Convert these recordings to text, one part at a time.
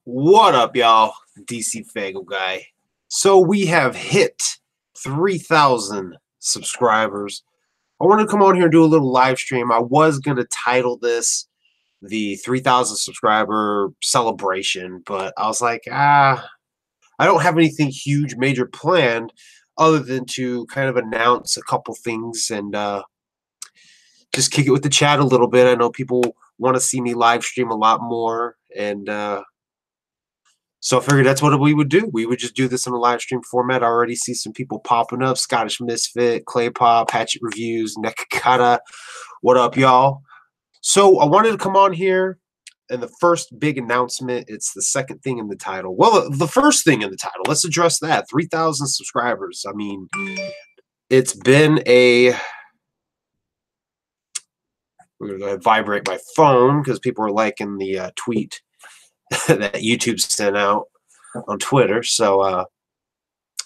What up, y'all? DCFAYGOGUY. So we have hit 3,000 subscribers. I wanted to come on here and do a little live stream. I was going to title this the 3,000 subscriber celebration, but I was like, I don't have anything huge, major planned other than to kind of announce a couple things and just kick it with the chat a little bit. I know people want to see me live stream a lot more, and so I figured that's what we would do. We would just do this in a live stream format. I already see some people popping up. Scottish Misfit, Clay Pop, Hatchet Reviews, Nekakata. What up, y'all? So I wanted to come on here, and the first big announcement, it's the second thing in the title. Well, the first thing in the title, let's address that. 3,000 subscribers. I mean, it's been a... We're going to go ahead and vibrate my phone because people are liking the tweet that YouTube sent out on Twitter. So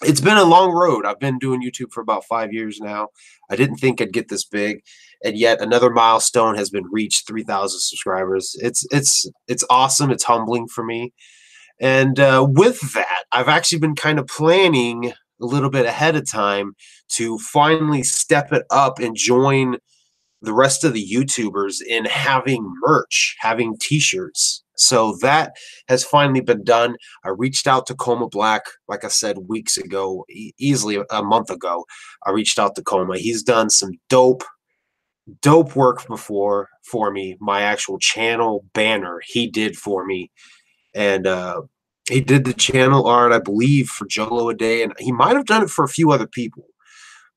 it's been a long road. I've been doing YouTube for about 5 years now. I didn't think I'd get this big, and yet another milestone has been reached: 3,000 subscribers. It's awesome. It's humbling for me. And with that, I've actually been kind of planning a little bit ahead of time to finally step it up and join the rest of the YouTubers in having merch, having t-shirts. So that has finally been done. I reached out to Coma Black, like I said, weeks ago, easily a month ago. I reached out to Coma. He's done some dope work before for me. My actual channel banner he did for me. And he did the channel art, I believe, for Juggalo a Day. And he might have done it for a few other people.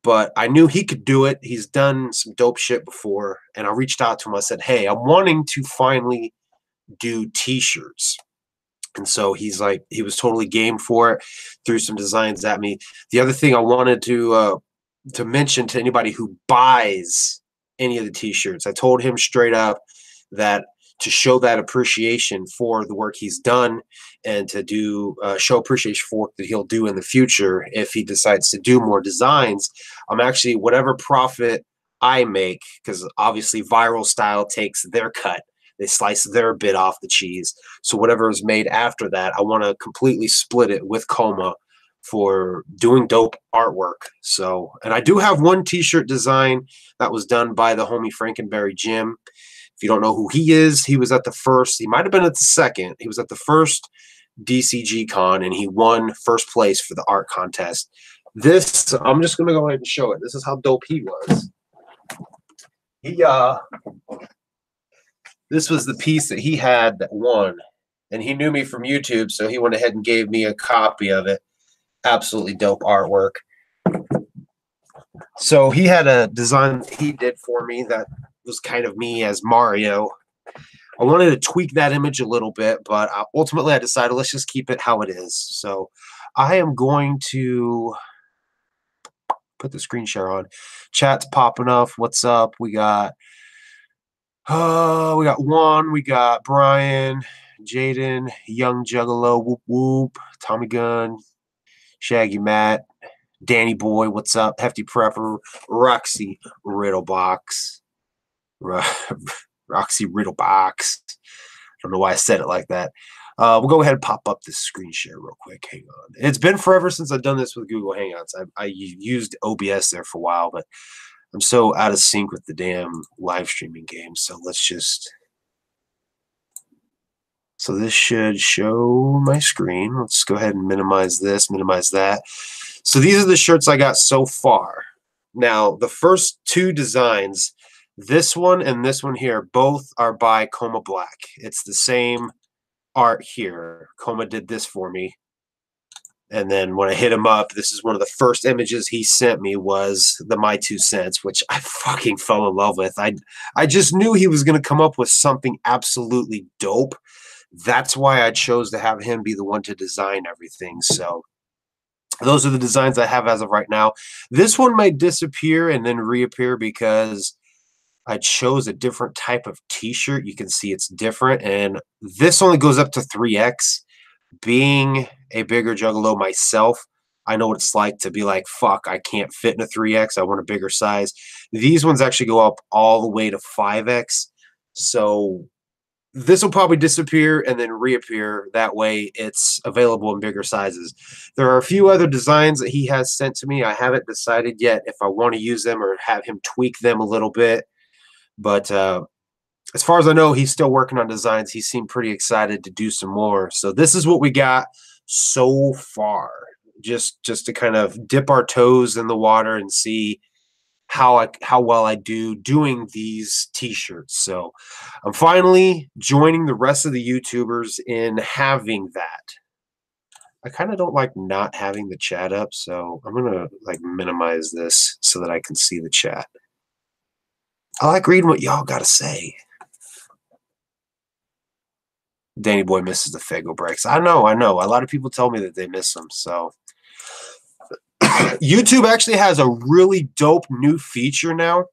But I knew he could do it. He's done some dope shit before. And I reached out to him. I said, hey, I'm wanting to finally do t-shirts. And so he's like, he was totally game for it, threw some designs at me. The other thing I wanted to mention to anybody who buys any of the t-shirts, I told him straight up that to show that appreciation for the work he's done and to do show appreciation for work that he'll do in the future if he decides to do more designs, I'm actually, whatever profit I make, because obviously Viral Style takes their cut, they slice their bit off the cheese, so whatever is made after that, I want to completely split it with Coma for doing dope artwork. So, and I do have one t-shirt design that was done by the homie Frankenberry Jim. If you don't know who he is, he was at the first, he might have been at the second, he was at the first DCG Con, and he won first place for the art contest. This, I'm just going to go ahead and show it. This is how dope he was. This was the piece that he had that won, and he knew me from YouTube, so he went ahead and gave me a copy of it. Absolutely dope artwork. So he had a design he did for me that was kind of me as Mario. I wanted to tweak that image a little bit, but ultimately I decided let's just keep it how it is. So I am going to put the screen share on. Chat's popping off. What's up? We got Juan, we got Brian, Jaden, Young Juggalo, Whoop Whoop, Tommy Gunn, Shaggy Matt, Danny Boy, what's up? Hefty Prepper, Roxy Riddlebox. Roxy Riddlebox. I don't know why I said it like that. We'll go ahead and pop up this screen share real quick. Hang on. It's been forever since I've done this with Google Hangouts. I used OBS there for a while, but I'm so out of sync with the damn live streaming game. So let's just... So this should show my screen. Let's go ahead and minimize this, minimize that. So these are the shirts I got so far. Now, the first two designs, this one and this one here, both are by Coma Black. It's the same art here. Coma did this for me. And then when I hit him up, this is one of the first images he sent me was the My 2 Cents, which I fucking fell in love with. I just knew he was going to come up with something absolutely dope. That's why I chose to have him be the one to design everything. So those are the designs I have as of right now. This one might disappear and then reappear because I chose a different type of t-shirt. You can see it's different. And this only goes up to 3X. Being a bigger Juggalo myself, I know what it's like to be like, fuck, I can't fit in a 3X. I want a bigger size. These ones actually go up all the way to 5X. So this will probably disappear and then reappear. That way it's available in bigger sizes. There are a few other designs that he has sent to me. I haven't decided yet if I want to use them or have him tweak them a little bit. But as far as I know, he's still working on designs. He seemed pretty excited to do some more. So this is what we got so far. Just to kind of dip our toes in the water and see how well I do doing these t-shirts. So I'm finally joining the rest of the YouTubers in having that. I kind of don't like not having the chat up, so I'm gonna like minimize this so that I can see the chat. I like reading what y'all gotta say. Danny Boy misses the Fago breaks. I know. A lot of people tell me that they miss them. So YouTube actually has a really dope new feature now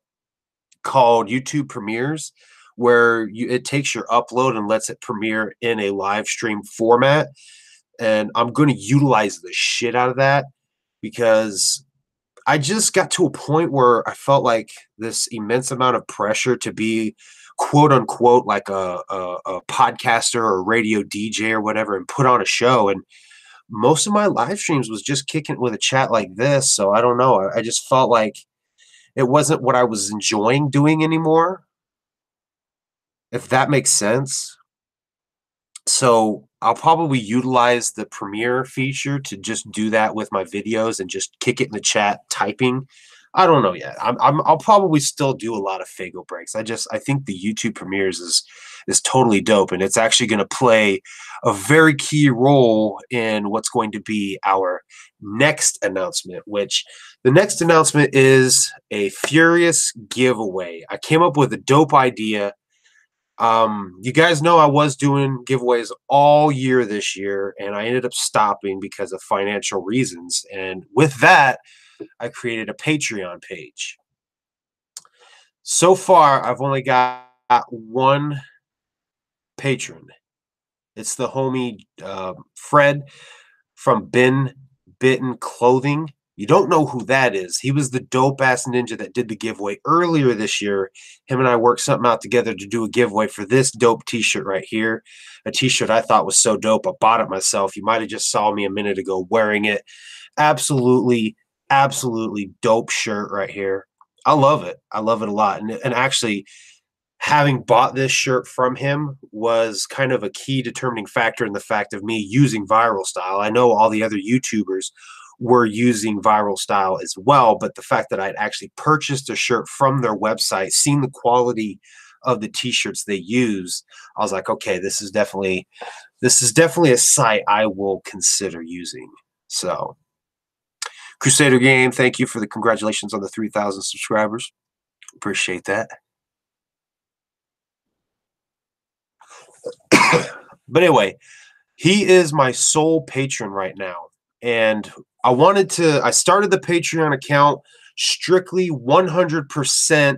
called YouTube Premieres, where it takes your upload and lets it premiere in a live stream format. And I'm going to utilize the shit out of that because I just got to a point where I felt like this immense amount of pressure to be quote unquote like a podcaster or radio DJ or whatever and put on a show. And most of my live streams was just kicking it with a chat like this. So I don't know. I just felt like it wasn't what I was enjoying doing anymore, if that makes sense. So I'll probably utilize the Premiere feature to just do that with my videos and just kick it in the chat typing. I don't know yet. I'll probably still do a lot of Fago breaks. I think the YouTube Premieres is totally dope, and it's actually going to play a very key role in what's going to be our next announcement, which the next announcement is a Furious giveaway. I came up with a dope idea. You guys know I was doing giveaways all year this year, and I ended up stopping because of financial reasons. And with that, I created a Patreon page. So far, I've only got one patron. It's the homie Fred from Ben Bitten Clothing. You don't know who that is. He was the dope-ass ninja that did the giveaway earlier this year. Him and I worked something out together to do a giveaway for this dope t-shirt right here. A t-shirt I thought was so dope. I bought it myself. You might have just saw me a minute ago wearing it. Absolutely dope shirt right here. I love it. I love it a lot. And actually, having bought this shirt from him was kind of a key determining factor in the fact of me using Viral Style. I know all the other YouTubers were using Viral Style as well, but the fact that I'd actually purchased a shirt from their website, seen the quality of the t-shirts they use, I was like, okay, this is definitely a site I will consider using. So Crusader Game, thank you for the congratulations on the 3,000 subscribers. Appreciate that. But anyway, he is my sole patron right now. And I started the Patreon account strictly 100%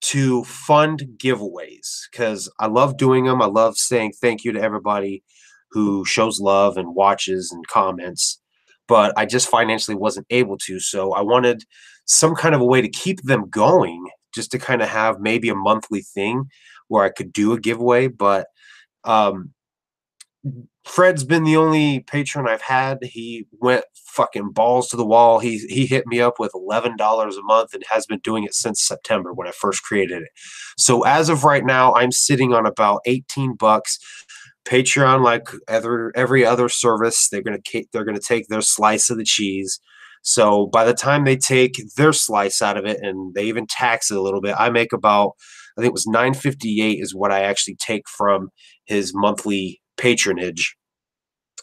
to fund giveaways because I love doing them. I love saying thank you to everybody who shows love and watches and comments. But I just financially wasn't able to. So I wanted some kind of a way to keep them going, just to kind of have maybe a monthly thing where I could do a giveaway. But Fred's been the only patron I've had. He went fucking balls to the wall. He hit me up with $11 a month and has been doing it since September when I first created it. So as of right now, I'm sitting on about $18. Patreon, like every other service, they're gonna take their slice of the cheese. So by the time they take their slice out of it and they even tax it a little bit, I make about, I think it was $9.58 is what I actually take from his monthly patronage.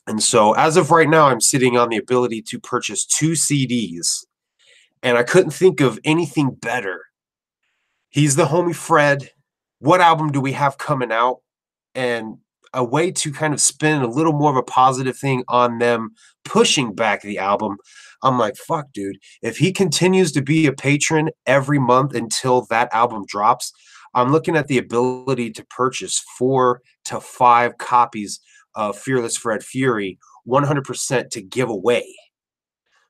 And so as of right now, I'm sitting on the ability to purchase 2 CDs, and I couldn't think of anything better. He's the homie Fred. What album do we have coming out? And a way to kind of spin a little more of a positive thing on them pushing back the album. I'm like, fuck, dude. If he continues to be a patron every month until that album drops, I'm looking at the ability to purchase 4 to 5 copies of Fearless Fred Fury 100% to give away.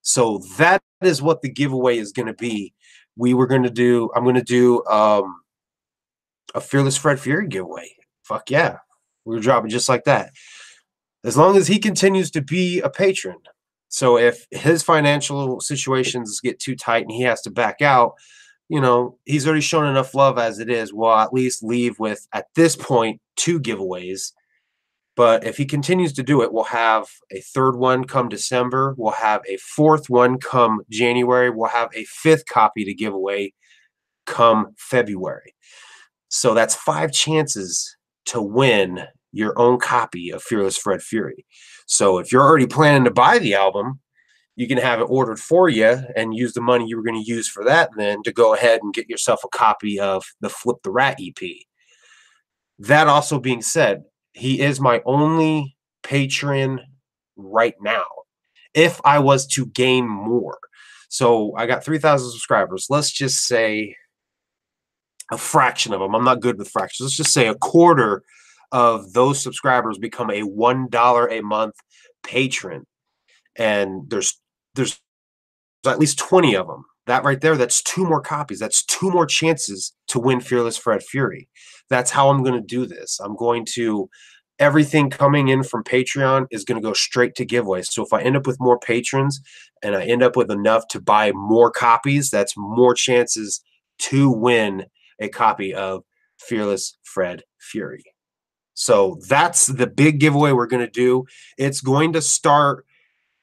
So that is what the giveaway is going to be. I'm going to do a Fearless Fred Fury giveaway. Fuck yeah. We're gonna drop it just like that. As long as he continues to be a patron. So if his financial situations get too tight and he has to back out, you know, he's already shown enough love as it is. We'll at least leave with, at this point, 2 giveaways. But if he continues to do it, we'll have a 3rd one come December. We'll have a 4th one come January. We'll have a 5th copy to give away come February. So that's 5 chances to win your own copy of Fearless Fred Fury. So if you're already planning to buy the album, you can have it ordered for you and use the money you were going to use for that then to go ahead and get yourself a copy of the Flip the Rat EP. That also being said, he is my only patron right now. If I was to gain more. So I got 3,000 subscribers. Let's just say a fraction of them. I'm not good with fractions. Let's just say a quarter of those subscribers become a $1 a month patron. And there's at least 20 of them. That right there, that's 2 more copies. That's 2 more chances to win Fearless Fred Fury. That's how I'm going to do this. I'm going to, everything coming in from Patreon is going to go straight to giveaways. So if I end up with more patrons and I end up with enough to buy more copies, that's more chances to win a copy of Fearless Fred Fury. So that's the big giveaway we're going to do. It's going to start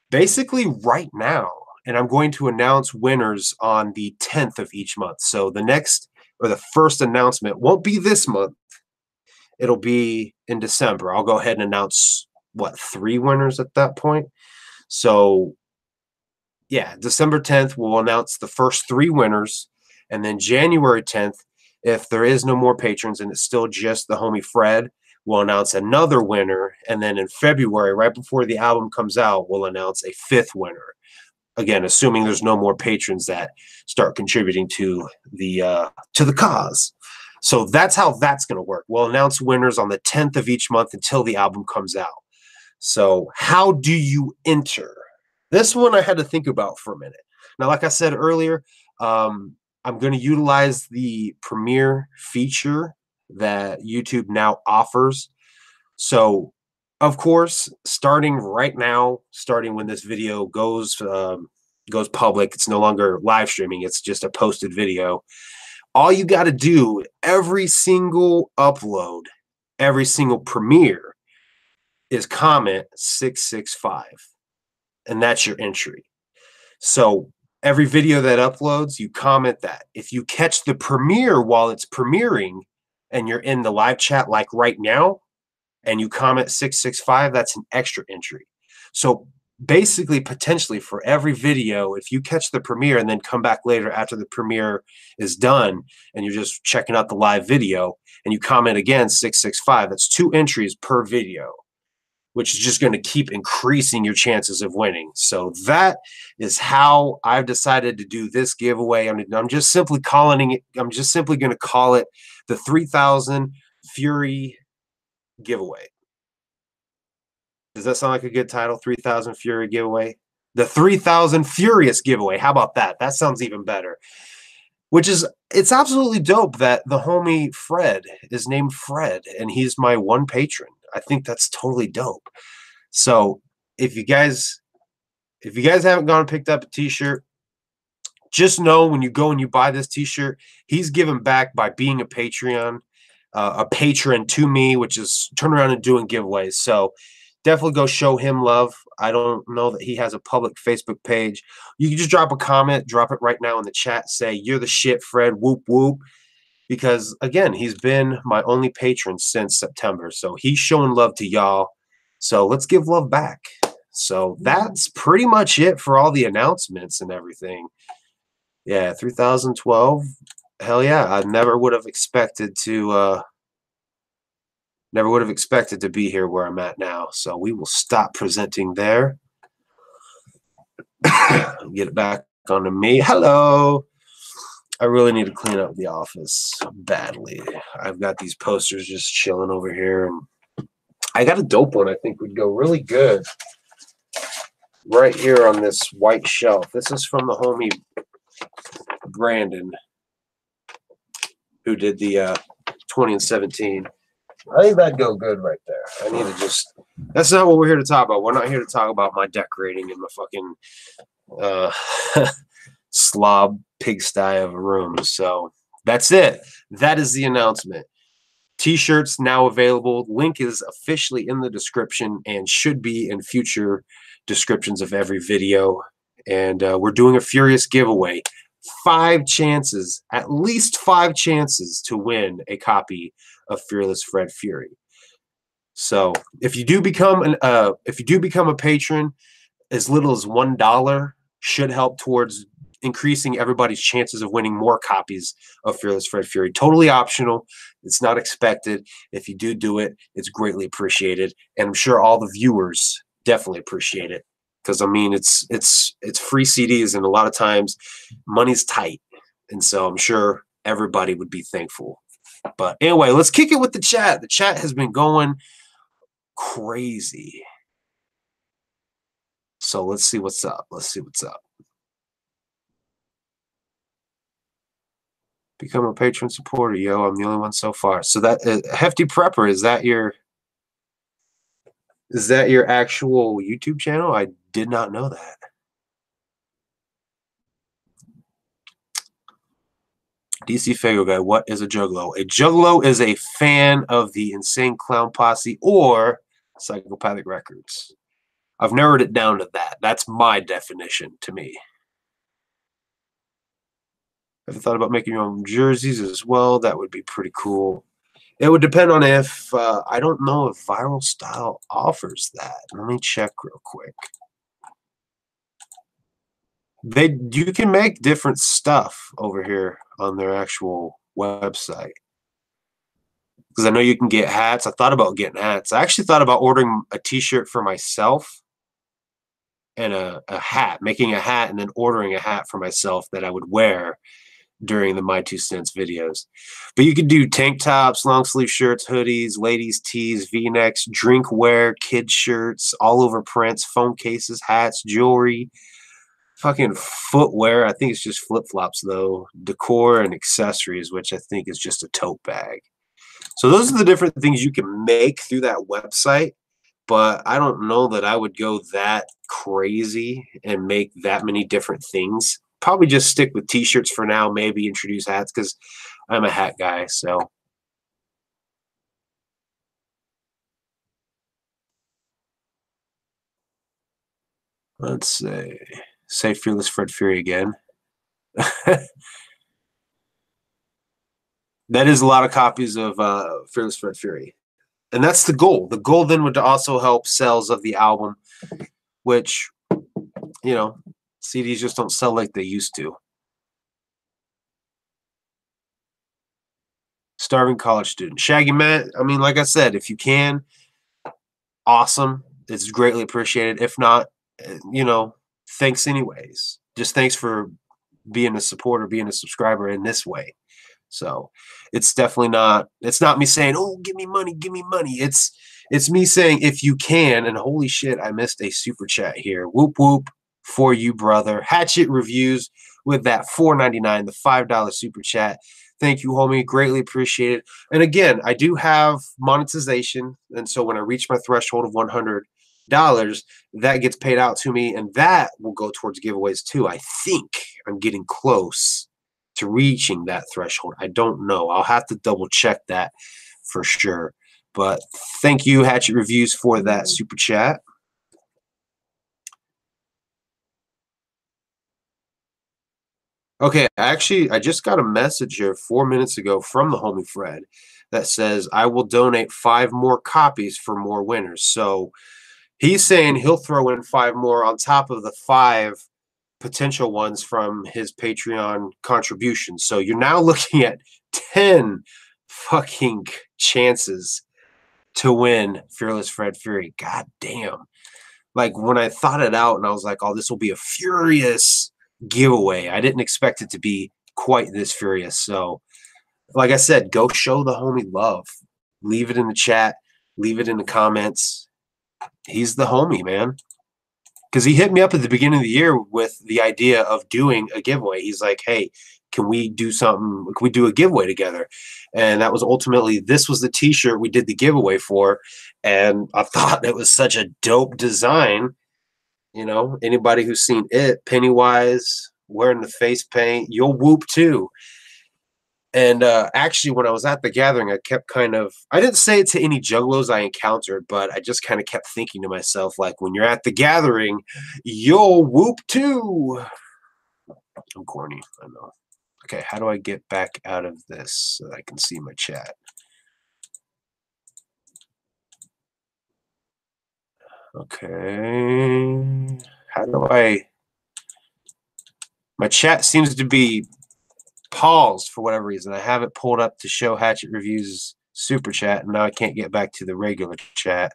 basically right now. And I'm going to announce winners on the 10th of each month. So the next, or the first announcement won't be this month. It'll be in December. I'll go ahead and announce, what, 3 winners at that point? So, yeah, December 10th, we'll announce the first 3 winners. And then January 10th, if there is no more patrons and it's still just the homie Fred, we'll announce another winner. And then in February, right before the album comes out, we'll announce a 5th winner. Again, assuming there's no more patrons that start contributing to the cause. So that's how that's going to work. We'll announce winners on the 10th of each month until the album comes out. So how do you enter? This one I had to think about for a minute. Now, like I said earlier, I'm going to utilize the premiere feature that YouTube now offers. So, of course, starting right now, starting when this video goes public, it's no longer live streaming, it's just a posted video. All you got to do, every single upload, every single premiere, is comment 665. And that's your entry. So every video that uploads, you comment that. If you catch the premiere while it's premiering and you're in the live chat like right now, and you comment 665, that's an extra entry. So basically, potentially for every video, if you catch the premiere and then come back later after the premiere is done and you're just checking out the live video and you comment again 665, that's 2 entries per video, which is just going to keep increasing your chances of winning. So that is how I've decided to do this giveaway. I'm just simply calling it, I'm just simply going to call it the 3,000 Fury giveaway. Does that sound like a good title? 3,000 Fury giveaway? The 3,000 Furious giveaway. How about that? That sounds even better. Which is, it's absolutely dope that the homie Fred is named Fred and he's my one patron. I think that's totally dope. So if you guys haven't gone and picked up a t-shirt, just know when you go and you buy this t-shirt, he's giving back by being a patron to me, which is turn around and doing giveaways. So definitely go show him love. I don't know that he has a public Facebook page. You can just drop a comment, drop it right now in the chat, say, "You're the shit, Fred, whoop, whoop." Because, again, he's been my only patron since September. So he's showing love to y'all. So let's give love back. So that's pretty much it for all the announcements and everything. Yeah, 3012. Hell yeah. I never would have expected to be here where I'm at now. So we will stop presenting there. Get it back onto me. Hello. I really need to clean up the office badly. I've got these posters just chilling over here. And I got a dope one I think would go really good right here on this white shelf. This is from the homie Brandon, who did the 20 and 17. I think that'd go good right there. I need to just. That's not what we're here to talk about. We're not here to talk about my decorating in my fucking slob pigsty of a room. So that's it. That is the announcement. T-shirts now available. Link is officially in the description and should be in future descriptions of every video. And we're doing a furious giveaway. 5 chances, at least 5 chances to win a copy of Fearless Fred Fury. So if you do become a patron, as little as $1 should help towards increasing everybody's chances of winning more copies of Fearless Fred Fury. Totally optional. It's not expected. If you do it, it's greatly appreciated. And I'm sure all the viewers definitely appreciate it. Because I mean it's free CDs, and a lot of times money's tight. And so I'm sure everybody would be thankful. But anyway, let's kick it with the chat. The chat has been going crazy. So let's see what's up. Let's see what's up. Become a patron supporter, yo. I'm the only one so far. So that Hefty Prepper, is that your actual YouTube channel? I did not know that. DCFAYGOGUY, what is a Juggalo? A Juggalo is a fan of the Insane Clown Posse or Psychopathic Records. I've narrowed it down to that. That's my definition to me. I've thought about making your own jerseys as well. That would be pretty cool. It would depend on if, I don't know if Viral Style offers that. Let me check real quick. You can make different stuff over here on their actual website. Because I know you can get hats. I thought about getting hats. I actually thought about ordering a t-shirt for myself and a hat, making a hat and then ordering a hat for myself that I would wear during the My Two Cents videos. But you could do tank tops, long sleeve shirts, hoodies, ladies tees, v-necks, drinkware, kid shirts, all over prints, phone cases, hats, jewelry, fucking footwear. I think it's just flip-flops though, decor and accessories, which I think is just a tote bag. So those are the different things you can make through that website, but I don't know that I would go that crazy and make that many different things. Probably just stick with t-shirts for now, maybe introduce hats because I'm a hat guy. So let's say Fearless Fred Fury again. That is a lot of copies of Fearless Fred Fury. And that's the goal. The goal then would also help sales of the album, which, you know, CDs just don't sell like they used to. Starving college student. Shaggy Matt, I mean, like I said, if you can, awesome. It's greatly appreciated. If not, you know, thanks anyways. Just thanks for being a supporter, being a subscriber in this way. So it's definitely not, it's not me saying, oh, give me money, give me money. It's me saying, if you can, and holy shit, I missed a super chat here. Whoop, whoop for you, brother. Hatchet Reviews with that $4.99, the $5 super chat. Thank you, homie. Greatly appreciated. And again, I do have monetization. And so when I reach my threshold of $100, that gets paid out to me. And that will go towards giveaways too. I think I'm getting close to reaching that threshold. I don't know. I'll have to double check that for sure. But thank you, Hatchet Reviews, for that super chat. Okay, actually, I just got a message here 4 minutes ago from the homie Fred that says I will donate 5 more copies for more winners. So he's saying he'll throw in 5 more on top of the 5 potential ones from his Patreon contributions. So you're now looking at 10 fucking chances to win Fearless Fred Fury. God damn. Like when I thought it out and I was like, oh, this will be a furious giveaway. I didn't expect it to be quite this furious. So like I said, go show the homie love. Leave it in the chat. Leave it in the comments. He's the homie, man. Because he hit me up at the beginning of the year with the idea of doing a giveaway. He's like, hey, can we do something? Can we do a giveaway together? And that was ultimately, this was the t-shirt we did the giveaway for. And I thought it was such a dope design. You know, anybody who's seen it, Pennywise wearing the face paint, you'll whoop too. And actually, when I was at the gathering, I kept I didn't say it to any juggalos I encountered, but I just kind of kept thinking to myself, like, when you're at the gathering, you'll whoop too. I'm corny, I know. Okay, how do I get back out of this so that I can see my chat? Okay, how do I... My chat seems to be paused for whatever reason. I have it pulled up to show Hatchet Reviews super chat, and now I can't get back to the regular chat.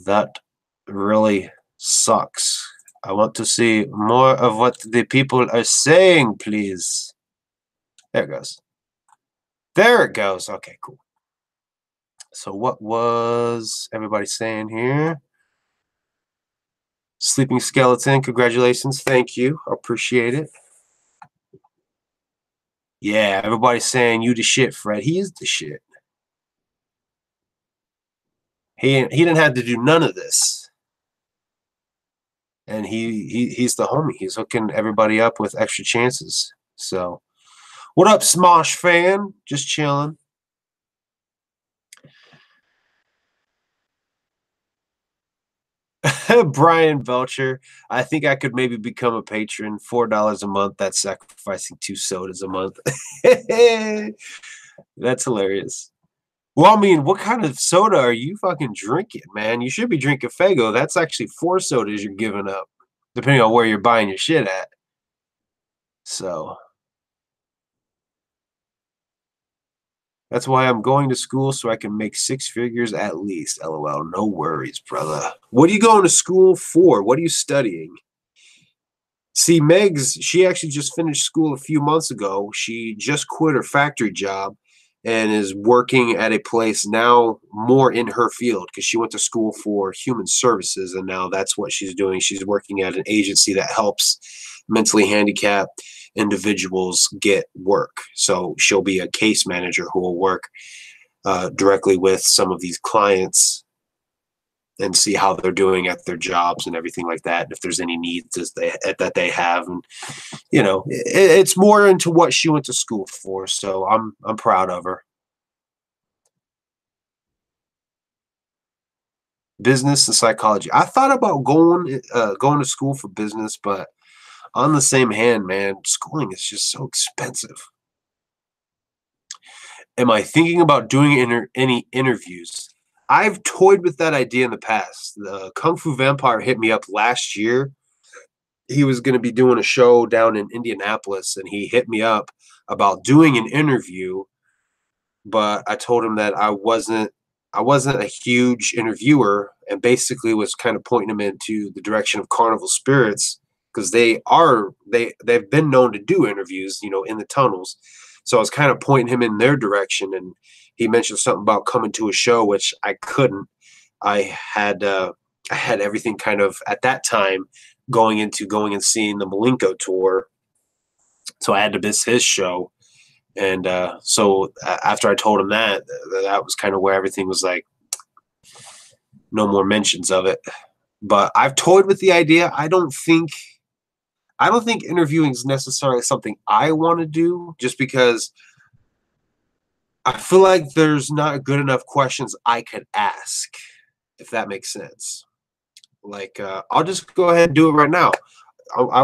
That really sucks. I want to see more of what the people are saying, please. There it goes. There it goes. Okay, cool. So what was everybody saying here? Sleeping Skeleton, congratulations. Thank you. I appreciate it. Yeah, everybody's saying you the shit, Fred. He is the shit. He didn't have to do none of this. And he's the homie. He's hooking everybody up with extra chances. So, what up, Smosh fan? Just chilling. Brian Belcher, I think I could maybe become a patron. $4 a month. That's sacrificing 2 sodas a month. That's hilarious. Well, I mean, what kind of soda are you fucking drinking, man? You should be drinking Faygo. That's actually 4 sodas you're giving up, depending on where you're buying your shit at. So that's why I'm going to school, so I can make 6 figures at least. LOL. No worries, brother. What are you going to school for? What are you studying? See, Megs, she actually just finished school a few months ago. She just quit her factory job and is working at a place now more in her field, because she went to school for human services, and now that's what she's doing. She's working at an agency that helps mentally handicapped individuals get work. So she'll be a case manager who will work directly with some of these clients and see how they're doing at their jobs and everything like that, and if there's any needs that they have. And you know, it's more into what she went to school for. So I'm proud of her. Business and psychology. I thought about going to school for business, but on the same hand, man, schooling is just so expensive. Am I thinking about doing any interviews? I've toyed with that idea in the past. The Kung Fu Vampire hit me up last year. He was going to be doing a show down in Indianapolis, and he hit me up about doing an interview, but I told him that I wasn't a huge interviewer, and basically was kind of pointing him into the direction of Carnival Spirits, because they've been known to do interviews, you know, in the tunnels. So I was kind of pointing him in their direction, and he mentioned something about coming to a show, which I couldn't. I had everything kind of at that time going and seeing the Malenko tour, so I had to miss his show. And so after I told him that was kind of where everything was like, no more mentions of it. But I've toyed with the idea. I don't think interviewing is necessarily something I want to do, just because I feel like there's not good enough questions I could ask, if that makes sense. Like, I'll just go ahead and do it right now.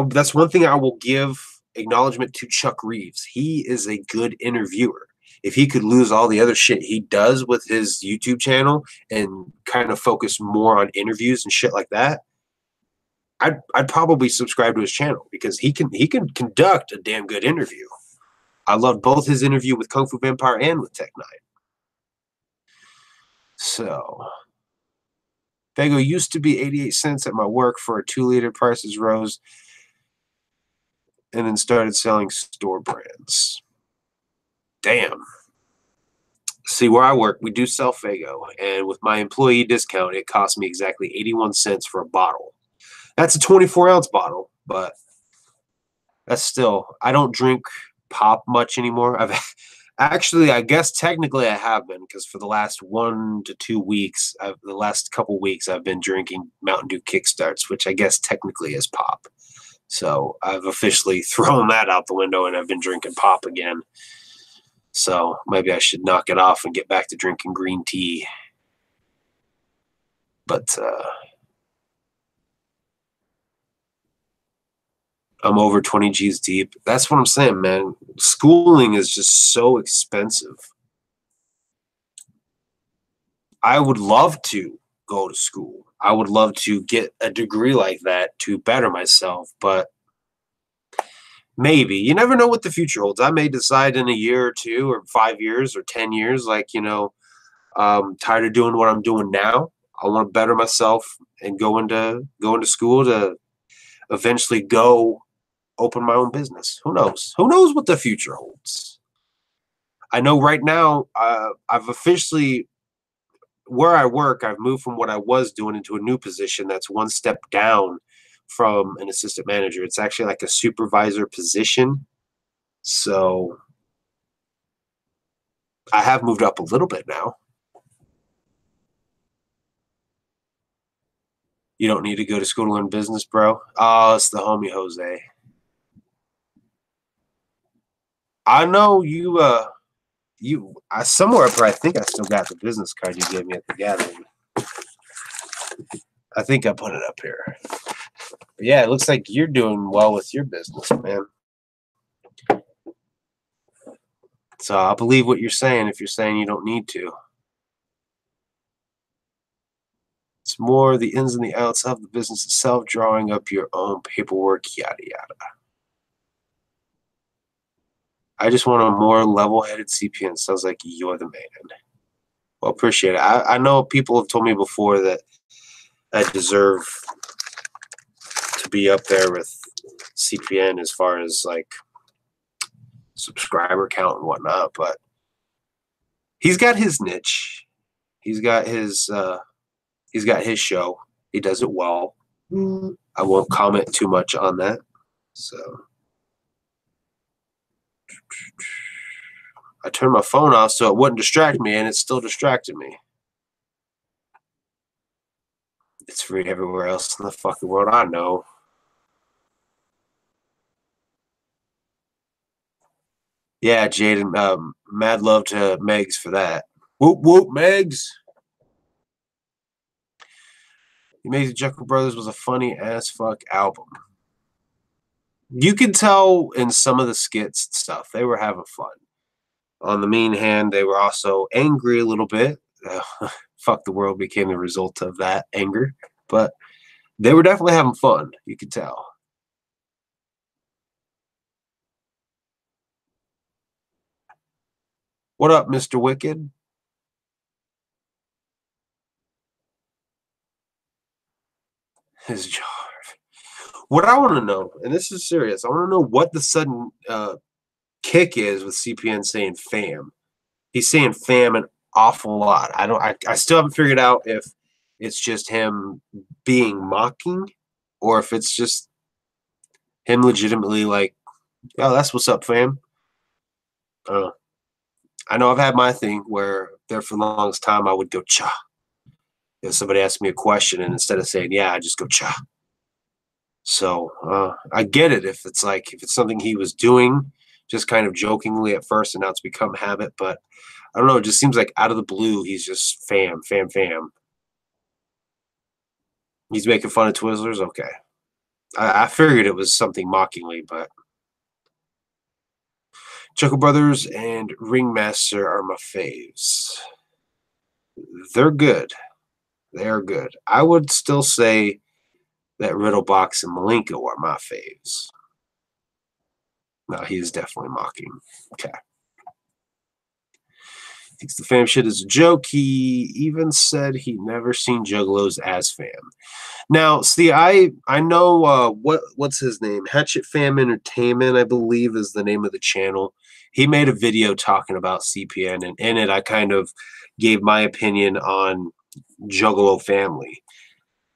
That's one thing I will give acknowledgement to Chuck Reeves. He is a good interviewer. If he could lose all the other shit he does with his YouTube channel and kind of focus more on interviews and shit like that, I'd probably subscribe to his channel, because he can conduct a damn good interview. I loved both his interview with Kung Fu Vampire and with Tech 9. So, Faygo used to be 88 cents at my work for a 2-liter. Prices rose, and then started selling store brands. Damn. See, where I work, we do sell Faygo, and with my employee discount, it cost me exactly 81 cents for a bottle. That's a 24-ounce bottle, but That's still, I don't drink pop much anymore. I've actually, I guess technically I have been, because for the last 1 to 2 weeks, the last couple weeks, I've been drinking Mountain Dew Kickstarts, which I guess technically is pop. So I've officially thrown that out the window, and I've been drinking pop again. So maybe I should knock it off and get back to drinking green tea. But I'm over 20 G's deep. That's what I'm saying, man. Schooling is just so expensive. I would love to go to school. I would love to get a degree like that to better myself, but maybe. You never know what the future holds. I may decide in a year or 2 or 5 years or 10 years, like, I'm tired of doing what I'm doing now. I want to better myself and go into school to eventually go open my own business. Who knows? Who knows what the future holds? I know right now, I've officially, where I work, I've moved from what I was doing into a new position that's one step down from an assistant manager. It's actually like a supervisor position. So I have moved up a little bit now. You don't need to go to school to learn business, bro. Oh, it's the homie Jose. I know you. I somewhere up here, I think I still got the business card you gave me at the gathering. I think I put it up here. But yeah, it looks like you're doing well with your business, man. So I believe what you're saying if you're saying you don't need to. It's more the ins and the outs of the business itself, drawing up your own paperwork, yada, yada. I just want a more level-headed CPN. Sounds like you're the man. Well, appreciate it. I know people have told me before that I deserve to be up there with CPN as far as like subscriber count and whatnot, but he's got his niche. He's got his show. He does it well. I won't comment too much on that. So I turned my phone off so it wouldn't distract me, and it still distracted me. It's free everywhere else in the fucking world. I know. Yeah, Jaden. Mad love to Megs for that. Whoop whoop, Megs. Amazing Juggalo Brothers was a funny as fuck album. You can tell in some of the skits and stuff, they were having fun. On the mean hand, they were also angry a little bit. Fuck the world became the result of that anger. But they were definitely having fun. You could tell. What up, Mr. Wicked? His jar. What I want to know, and this is serious, I want to know what the sudden kick is with CPN saying fam. He's saying fam an awful lot. I still haven't figured out if it's just him being mocking or if it's just him legitimately like, oh, that's what's up, fam. I know I've had my thing where there for the longest time I would go cha. If somebody asked me a question and instead of saying yeah, I just go cha. So I get it if it's something he was doing just kind of jokingly at first and now it's become habit, but I don't know, it just seems like out of the blue he's just fam. He's making fun of Twizzlers? Okay. I figured it was something mockingly, but Chuckle Brothers and Ringmaster are my faves. They're good. They are good. I would still say that Riddlebox and Malenko are my faves. No, he is definitely mocking. Okay. Thinks the fam shit is a joke. He even said he never seen Juggalos as fam. Now, see, I know what's his name? Hatchet Fam Entertainment, I believe, is the name of the channel. He made a video talking about CPN, and in it, I kind of gave my opinion on Juggalo family.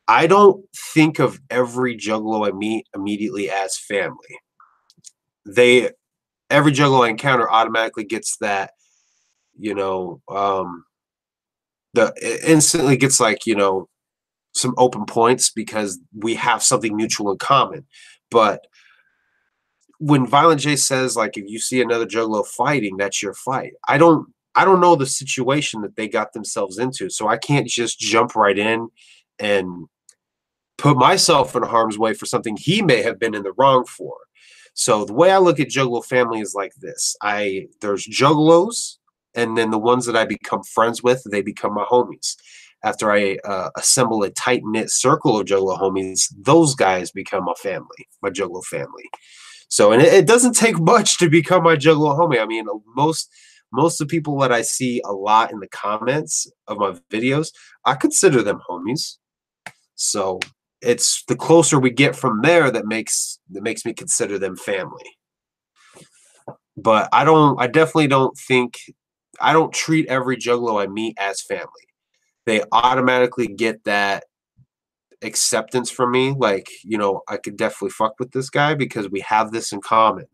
I don't think of every Juggalo I meet immediately as family. every Juggalo I encounter automatically gets that, it instantly gets like, some open points because we have something mutual in common. But when Violent J says, like, if you see another Juggalo fighting, that's your fight. I don't know the situation that they got themselves into, so I can't just jump right in and put myself in harm's way for something he may have been in the wrong for. So the way I look at Juggalo family is like this. There's Juggalos, and then the ones that I become friends with, they become my homies. After I assemble a tight-knit circle of Juggalo homies, those guys become my family, my Juggalo family. So, and it doesn't take much to become my Juggalo homie. I mean, most of the people that I see a lot in the comments of my videos, I consider them homies. So it's the closer we get from there that makes me consider them family. But I definitely don't think, I don't treat every Juggalo I meet as family. They automatically get that acceptance from me. Like, I could definitely fuck with this guy because we have this in common.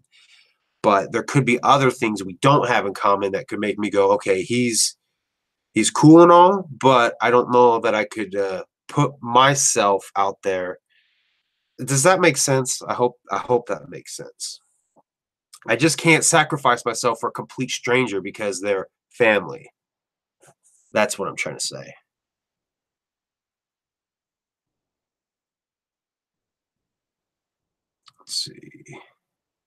But there could be other things we don't have in common that could make me go, okay, he's cool and all, but I don't know that I could put myself out there. Does that make sense? I hope that makes sense. I just can't sacrifice myself for a complete stranger because they're family. That's what I'm trying to say. Let's see.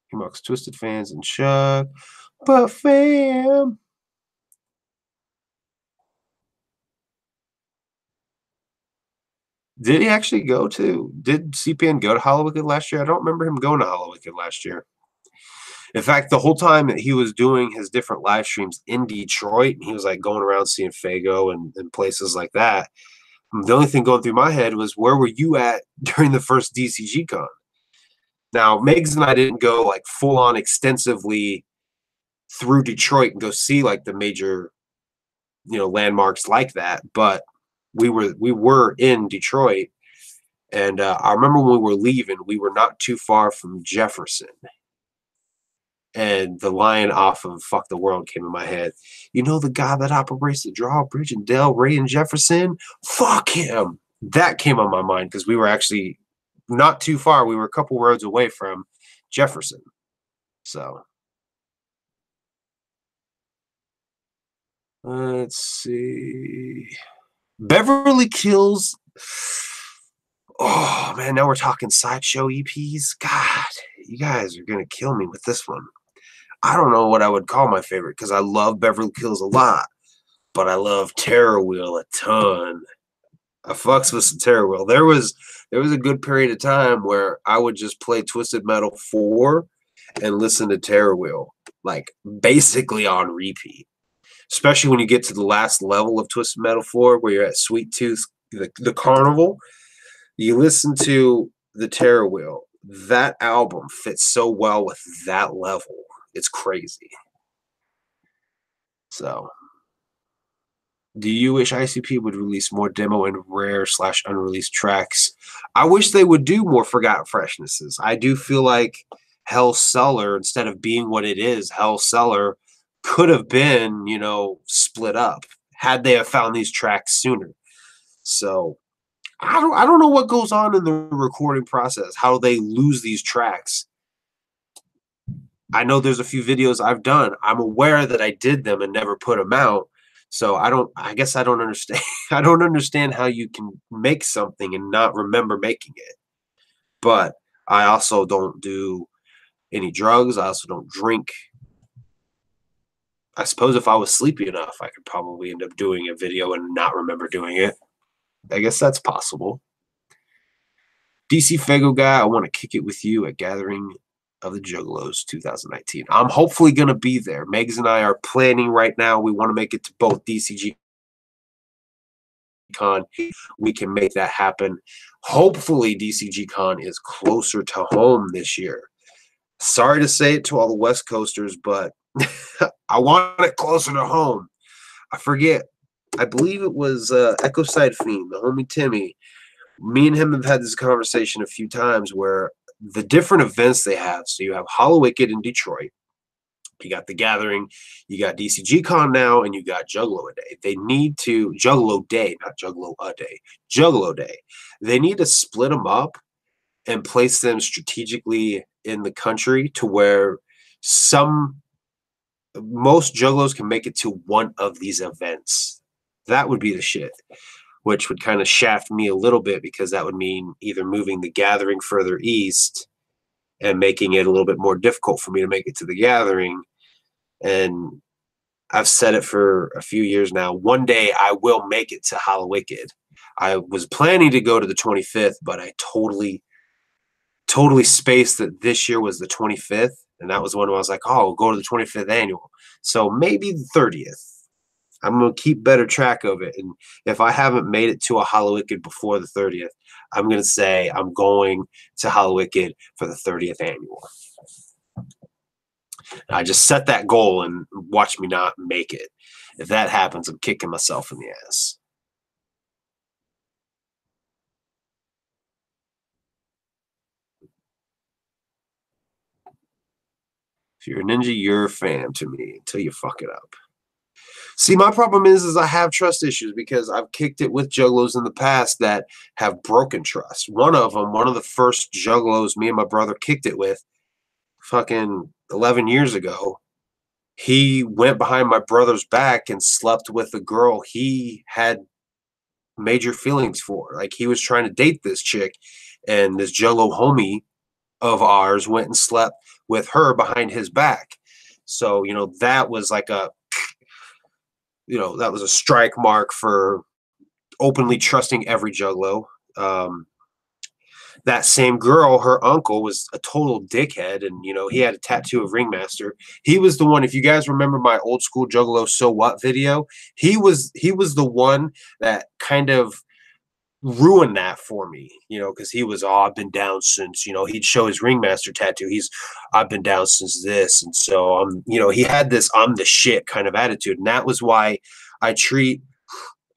He mocks Twisted fans and Chuck, but fam. Did he actually did CPN go to Hollywood last year? I don't remember him going to Hollywood last year. In fact, the whole time that he was doing his different live streams in Detroit, he was like going around seeing Fago and places like that. The only thing going through my head was, where were you at during the first DCG Con? Now, Megs and I didn't go like full on extensively through Detroit and go see like the major, landmarks like that, but we were in Detroit, and I remember when we were leaving, we were not too far from Jefferson. And the line off of Fuck the World came in my head. You know the guy that operates the drawbridge in Del Rey and Jefferson? Fuck him. That came on my mind because we were actually not too far. We were a couple roads away from Jefferson. So let's see. Beverly Kills. Oh man, now we're talking sideshow EPs. God, you guys are gonna kill me with this one. I don't know what I would call my favorite because I love Beverly Kills a lot, but I love Terror Wheel a ton. I fucks with some Terror Wheel. There was a good period of time where I would just play Twisted Metal 4 and listen to Terror Wheel, like basically on repeat. Especially when you get to the last level of Twisted Metal 4, where you're at Sweet Tooth, the carnival. You listen to the Terror Wheel. That album fits so well with that level. It's crazy. So, do you wish ICP would release more demo and rare/unreleased tracks? I wish they would do more Forgotten Freshnesses. I do feel like Hell Cellar, instead of being what it is, Hell Cellar could have been, split up had they have found these tracks sooner. So, I don't know what goes on in the recording process, how they lose these tracks. I know there's a few videos I've done. I'm aware that I did them and never put them out. So I guess I don't understand. I don't understand how you can make something and not remember making it. But I also don't do any drugs. I also don't drink. I suppose if I was sleepy enough, I could probably end up doing a video and not remember doing it. I guess that's possible. DCFAYGOGUY, I want to kick it with you at Gathering of the Juggalos 2019. I'm hopefully going to be there. Megs and I are planning right now. We want to make it to both DCG Con. We can make that happen. Hopefully DCG Con is closer to home this year. Sorry to say it to all the West Coasters, but I want it closer to home. I forget. I believe it was Echo Side Fiend, the homie Timmy. Me and him have had this conversation a few times where the different events they have. So you have Hollowicked in Detroit. You got The Gathering, you got DCG Con now, and you got Juggalo a Day. They need to Juggalo Day, not Juggalo a Day. Juggalo Day. They need to split them up and place them strategically in the country to where most juggalos can make it to one of these events. That would be the shit, which would kind of shaft me a little bit because that would mean either moving The Gathering further east and making it a little bit more difficult for me to make it to The Gathering. And I've said it for a few years now. One day I will make it to Hollowicked. I was planning to go to the 25th, but I totally spaced that this year was the 25th. And that was when I was like, oh, we'll go to the 25th annual. So maybe the 30th. I'm going to keep better track of it. And if I haven't made it to a Hollowicked before the 30th, I'm going to say I'm going to Hollowicked for the 30th annual. I just set that goal and watch me not make it. If that happens, I'm kicking myself in the ass. If you're a ninja, you're a fan to me until you fuck it up. See, my problem is I have trust issues because I've kicked it with juggalos in the past that have broken trust. One of the first juggalos me and my brother kicked it with fucking 11 years ago, he went behind my brother's back and slept with a girl he had major feelings for. Like, he was trying to date this chick, and this juggalo homie of ours went and slept with her behind his back. So, that was like that was a strike mark for openly trusting every juggalo. That same girl, her uncle was a total dickhead, and he had a tattoo of Ringmaster. He was the one. If you guys remember my old school Juggalo So What video, he was the one that kind of ruined that for me, because he was, I've been down since, he'd show his Ringmaster tattoo. I've been down since this, and so he had this I'm the shit kind of attitude, and that was why I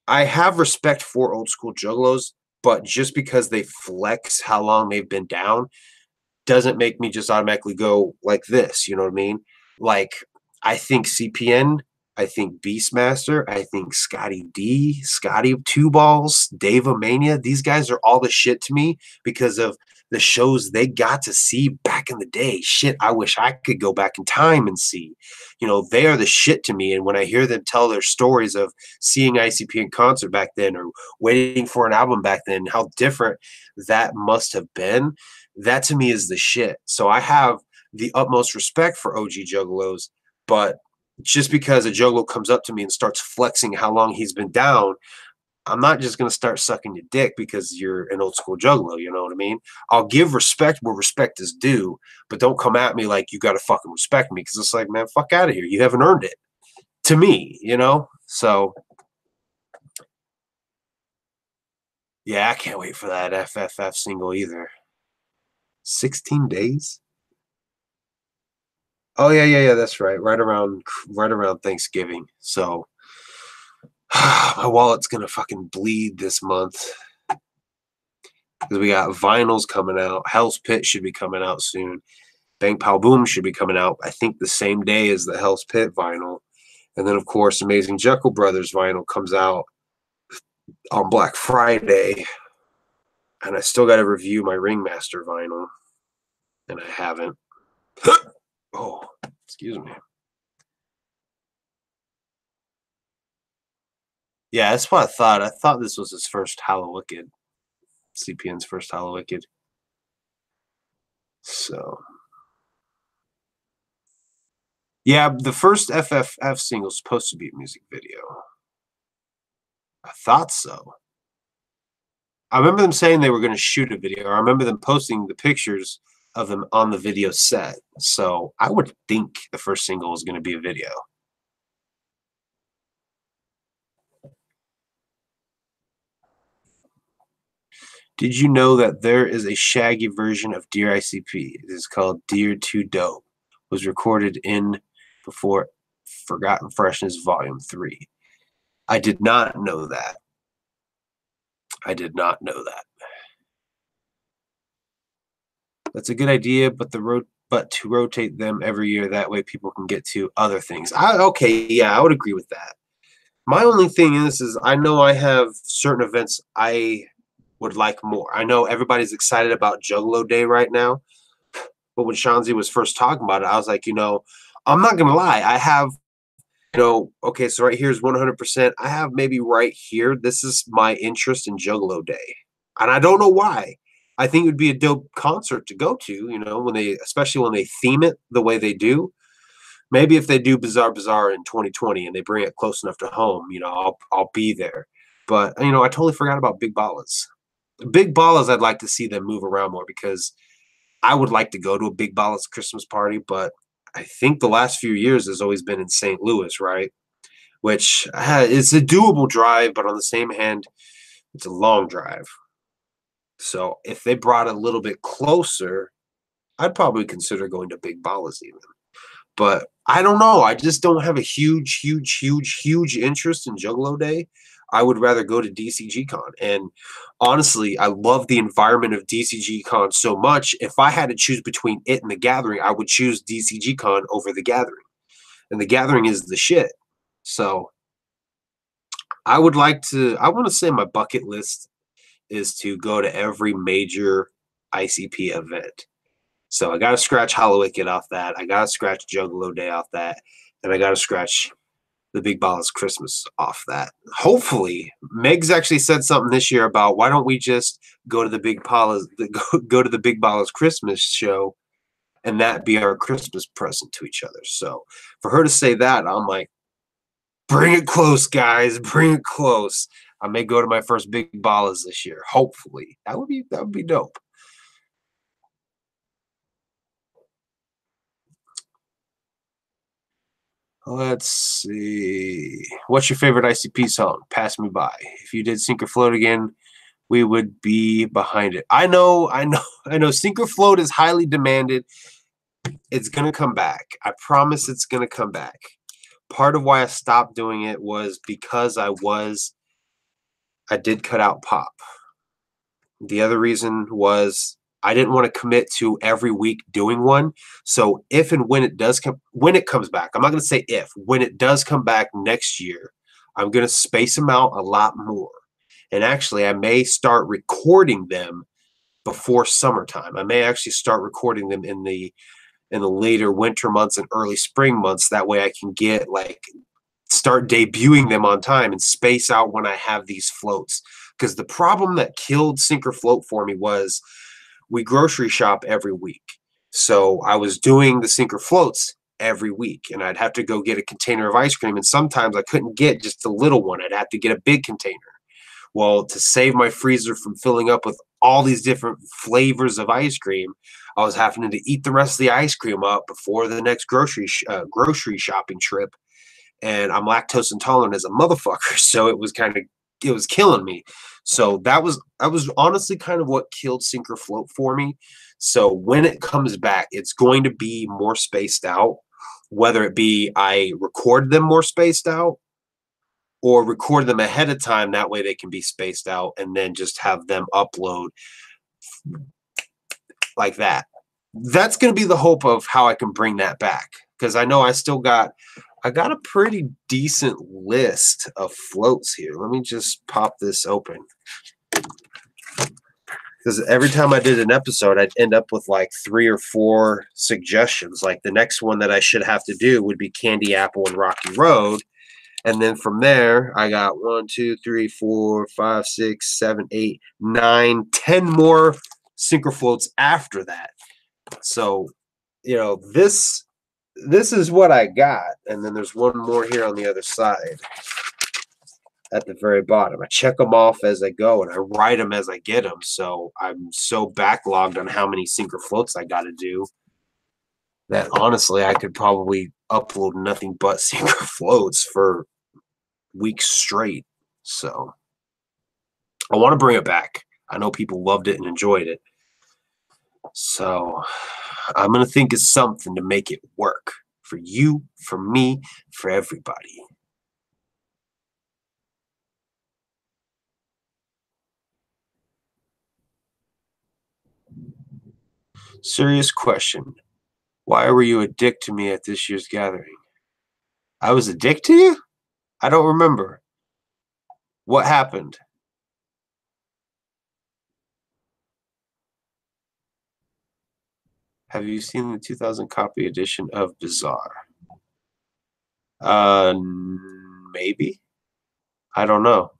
have respect for old school juggalos, but just because they flex how long they've been down doesn't make me just automatically go like this. You know what I mean? Like, I think CPN, I think Beastmaster, I think Scotty D, Scotty Two Balls, Dave Mania. These guys are all the shit to me because of the shows they got to see back in the day. Shit, I wish I could go back in time and see. They are the shit to me. And when I hear them tell their stories of seeing ICP in concert back then or waiting for an album back then, how different that must have been, that to me is the shit. So I have the utmost respect for OG Juggalos, but just because a juggalo comes up to me and starts flexing how long he's been down, I'm not just going to start sucking your dick because you're an old school juggalo. You know what I mean? I'll give respect where respect is due, but don't come at me like you got to fucking respect me, because it's like, man, fuck out of here. You haven't earned it to me, So, yeah, I can't wait for that FFF single either. 16 days? Oh, yeah, that's right. Right around Thanksgiving. So, my wallet's gonna fucking bleed this month because we got vinyls coming out. Hell's Pit should be coming out soon. Bang Pow Boom should be coming out, I think, the same day as the Hell's Pit vinyl. And then, of course, Amazing Jekyll Brothers vinyl comes out on Black Friday. And I still got to review my Ringmaster vinyl, and I haven't. Oh, excuse me. Yeah, that's what I thought. I thought this was his first Hollowicked. CPN's first Hollowicked. So, yeah, the first FFF single is supposed to be a music video. I thought so. I remember them saying they were going to shoot a video. I remember them posting the pictures of them on the video set. So I would think the first single was going to be a video. Did you know that there is a Shaggy version of Dear ICP? It is called Dear Too Dope. It was recorded in before Forgotten Freshness Volume 3. I did not know that. I did not know that. That's a good idea, but to rotate them every year, that way people can get to other things. Okay, yeah, I would agree with that. My only thing is I know I have certain events I would like more. I know everybody's excited about Juggalo Day right now, but when Shanzi was first talking about it, I was like, I'm not gonna lie, I have, okay, so right here is 100%. I have maybe right here. This is my interest in Juggalo Day, and I don't know why. I think it would be a dope concert to go to. Especially when they theme it the way they do. Maybe if they do Bazaar in 2020 and they bring it close enough to home, I'll be there. But I totally forgot about Big Ballas. Big Ballas, I'd like to see them move around more because I would like to go to a Big Ballas Christmas party, but I think the last few years has always been in St. Louis, right? Which it's a doable drive, but on the same hand, it's a long drive. So if they brought it a little bit closer, I'd probably consider going to Big Ballas even. But I don't know. I just don't have a huge interest in Juggalo Day. I would rather go to DCG Con. And honestly, I love the environment of DCG Con so much. If I had to choose between it and the Gathering, I would choose DCG Con over the Gathering. And the Gathering is the shit. So I want to say my bucket list is to go to every major ICP event. So I got to scratch Hollowicked off that. I got to scratch Juggalo Day off that. And I got to scratch the Big Ballas Christmas off that. Hopefully, Meg's actually said something this year about why don't we just go to the go to the Big Ballas Christmas show and that be our Christmas present to each other. So for her to say that, I'm like, bring it close, guys. Bring it close. I may go to my first Big Ballas this year. Hopefully, that would be dope. Let's see. What's your favorite ICP song? Pass Me By. If you did Sink or Float again, we would be behind it. I know. Sink or Float is highly demanded. It's going to come back. I promise it's going to come back. Part of why I stopped doing it was because I did cut out pop. The other reason was I didn't want to commit to every week doing one. So if and when when it comes back, I'm not going to say if, when it does come back next year, I'm going to space them out a lot more. And actually, I may start recording them before summertime. I may actually start recording them in the later winter months and early spring months. That way I can start debuting them on time and space out when I have these floats. Because the problem that killed Sink or Float for me was we grocery shop every week. So I was doing the Sink or Floats every week, and I'd have to go get a container of ice cream. And sometimes I couldn't get just a little one. I'd have to get a big container. Well, to save my freezer from filling up with all these different flavors of ice cream, I was having to eat the rest of the ice cream up before the next grocery shopping trip. And I'm lactose intolerant as a motherfucker, so it was killing me. So that was honestly kind of what killed Sink or Float for me. So when it comes back, it's going to be more spaced out, whether it be I record them more spaced out or record them ahead of time. That way they can be spaced out and then just have them upload like that. That's going to be the hope of how I can bring that back, because I know I got a pretty decent list of floats here. Let me just pop this open. Because every time I did an episode, I'd end up with like 3 or 4 suggestions. Like the next one that I should have to do would be Candy Apple and Rocky Road. And then from there, I got 1, 2, 3, 4, 5, 6, 7, 8, 9, 10 more Sink or Floats after that. So, this is what I got. And then there's one more here on the other side at the very bottom. I check them off as I go and I write them as I get them. So I'm so backlogged on how many Sink or Floats I got to do that honestly I could probably upload nothing but Sink or Floats for weeks straight. So I want to bring it back. I know people loved it and enjoyed it. So I'm going to think of something to make it work for you, for me, for everybody. Serious question. Why were you a dick to me at this year's gathering? I was a dick to you? I don't remember. What happened? Have you seen the 2000 copy edition of Bizarre? Maybe. I don't know.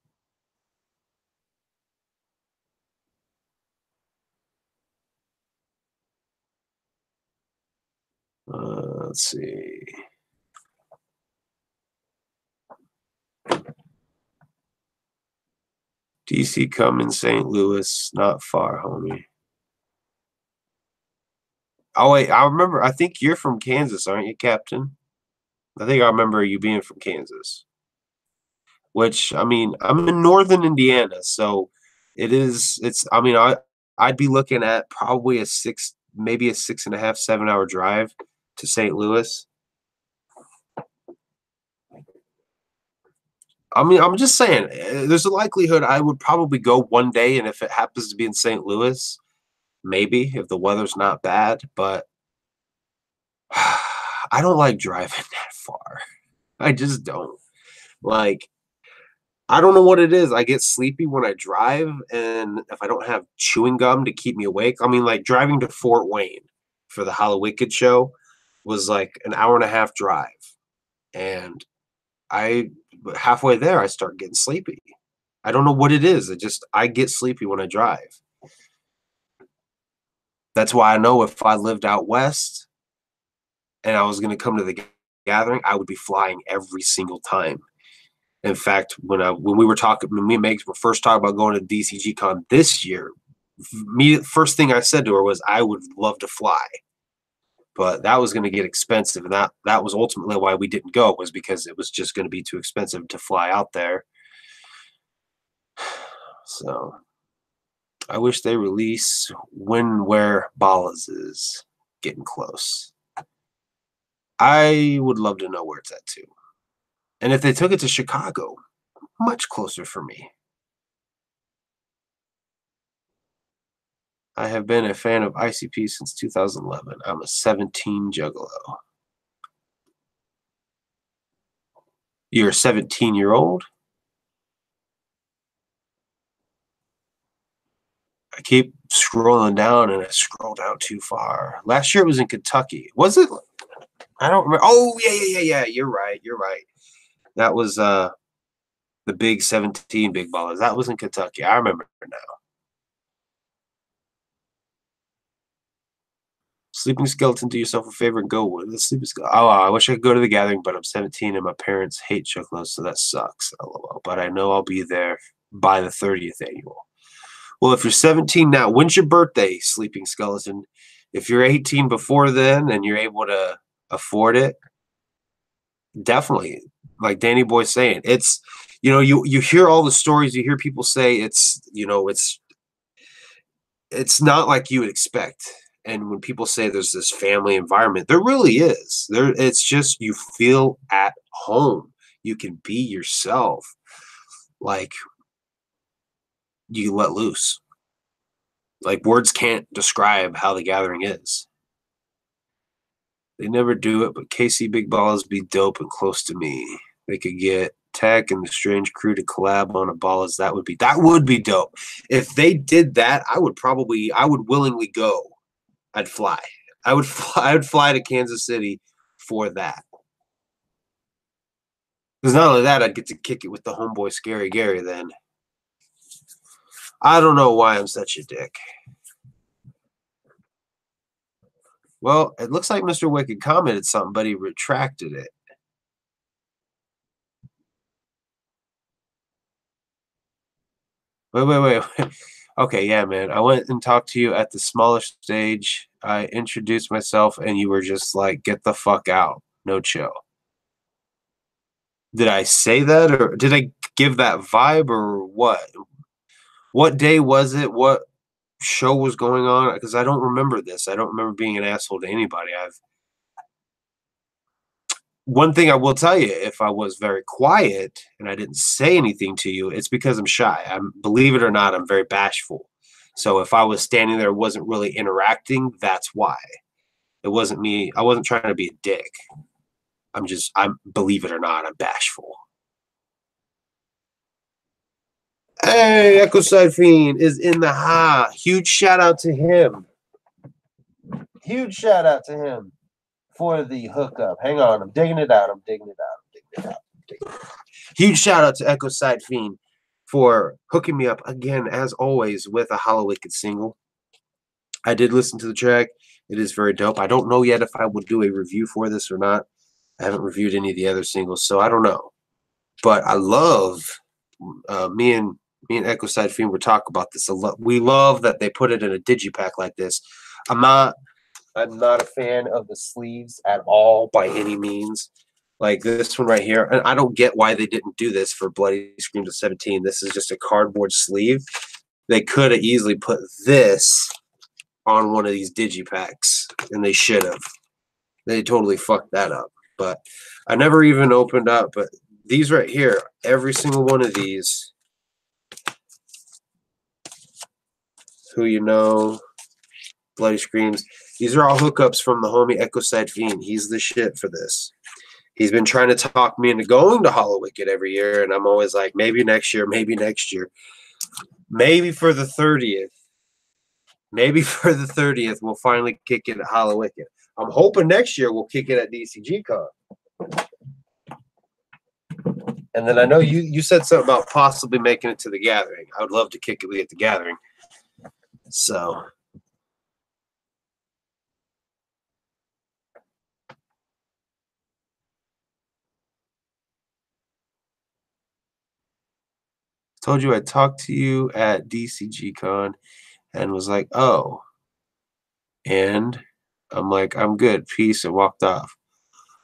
Let's see. DC come in St. Louis, not far, homie. Oh wait, I remember. I think you're from Kansas, aren't you, Captain? I think I remember you being from Kansas. Which I mean, I'm in northern Indiana, so it is. It's. I mean, I'd be looking at probably a six, maybe a 6.5, 7 hour drive to St. Louis. I mean, I'm just saying, there's a likelihood I would probably go one day, and if it happens to be in St. Louis, maybe if the weather's not bad. But I don't like driving that far. I just don't. Like, I don't know what it is. I get sleepy when I drive, and if I don't have chewing gum to keep me awake, I mean, like driving to Fort Wayne for the Hollow show was like an hour and a half drive, and I halfway there I start getting sleepy. I don't know what it is. I get sleepy when I drive. That's why I know if I lived out west and I was going to come to the gathering, I would be flying every single time. In fact, when we were talking, when me and Megs were first talking about going to DCG Con this year, first thing I said to her was I would love to fly, but that was going to get expensive, and that was ultimately why we didn't go, was because it was just going to be too expensive to fly out there. So I wish they release when where Ballas is. Getting close. I would love to know where it's at too. And if they took it to Chicago, much closer for me. I have been a fan of ICP since 2011. I'm a 17 Juggalo. You're a 17-year-old? I keep scrolling down and I scrolled down too far. Last year it was in Kentucky. Was it? I don't remember. Oh, yeah. You're right. You're right. That was the big 17 big ballers. That was in Kentucky. I remember now. Sleeping skeleton, do yourself a favor and go with the sleeping skeleton. Oh, I wish I could go to the gathering, but I'm 17 and my parents hate Juggalo, so that sucks. LOL. But I know I'll be there by the 30th annual. Well, if you're 17 now, when's your birthday, sleeping skeleton? If you're 18 before then and you're able to afford it, definitely. Like Danny Boy's saying, it's you hear all the stories, you hear people say it's not like you would expect. And when people say there's this family environment, there really is. It's just you feel at home. You can be yourself. Like you let loose. Like words can't describe how the gathering is. They never do it, but KC Big Balls be dope and close to me. They could get Tech and the Strange Crew to collab on a Ballas. That would be dope. If they did that, I would willingly go. I'd fly. I would fly to Kansas City for that. Because not only that, I'd get to kick it with the homeboy Scary Gary then. I don't know why I'm such a dick. Well, it looks like Mr. Wicked commented something, but he retracted it. Wait. Okay, yeah, man. I went and talked to you at the smaller stage. I introduced myself, and you were just like, get the fuck out. No chill. Did I say that, or did I give that vibe, or what? What day was it? What show was going on? Because I don't remember this. I don't remember being an asshole to anybody. One thing I will tell you, if I was very quiet and I didn't say anything to you, it's because I'm shy. Believe it or not, I'm very bashful. So if I was standing there, wasn't really interacting, that's why. It wasn't me. I wasn't trying to be a dick. I'm believe it or not, I'm bashful. Hey, Echo Side Fiend is in the ha. Huge shout out to him. Huge shout out to him for the hookup. Hang on, I'm digging it out. Huge shout out to Echo Side Fiend for hooking me up again, as always, with a Hollow Wicked single. I did listen to the track. It is very dope. I don't know yet if I would do a review for this or not. I haven't reviewed any of the other singles, so I don't know. But I love me and Echo Side Fiend were talking about this a lot. We love that they put it in a digipack like this. I'm not a fan of the sleeves at all by any means. Like this one right here, and I don't get why they didn't do this for Bloody Screams of 17. This is just a cardboard sleeve. They could have easily put this on one of these digipacks, and they should have. They totally fucked that up. But I never even opened up. But these right here, every single one of these, Who You Know, Bloody Screams, these are all hookups from the homie Echo Side Fiend. He's the shit for this. He's been trying to talk me into going to Hollow Wicked every year, and I'm always like, maybe next year, maybe next year. Maybe for the 30th. Maybe for the 30th, we'll finally kick it at Hollow Wicked. I'm hoping next year we'll kick it at DCGCon. And then I know you said something about possibly making it to the Gathering. I would love to kick it at the Gathering. So told you I talked to you at DCGCon and was like, oh. And I'm like, I'm good. Peace, and walked off.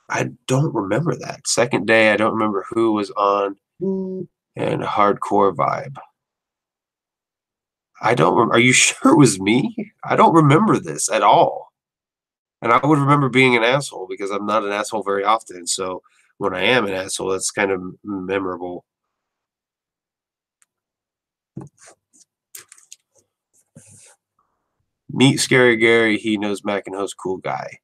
I don't remember that. Second day, I don't remember who was on and Hardcore Vibe. I don't remember. Are you sure it was me? I don't remember this at all. And I would remember being an asshole because I'm not an asshole very often. So when I am an asshole, that's kind of memorable. Meet Scary Gary. He knows Mac and Ho's cool guy.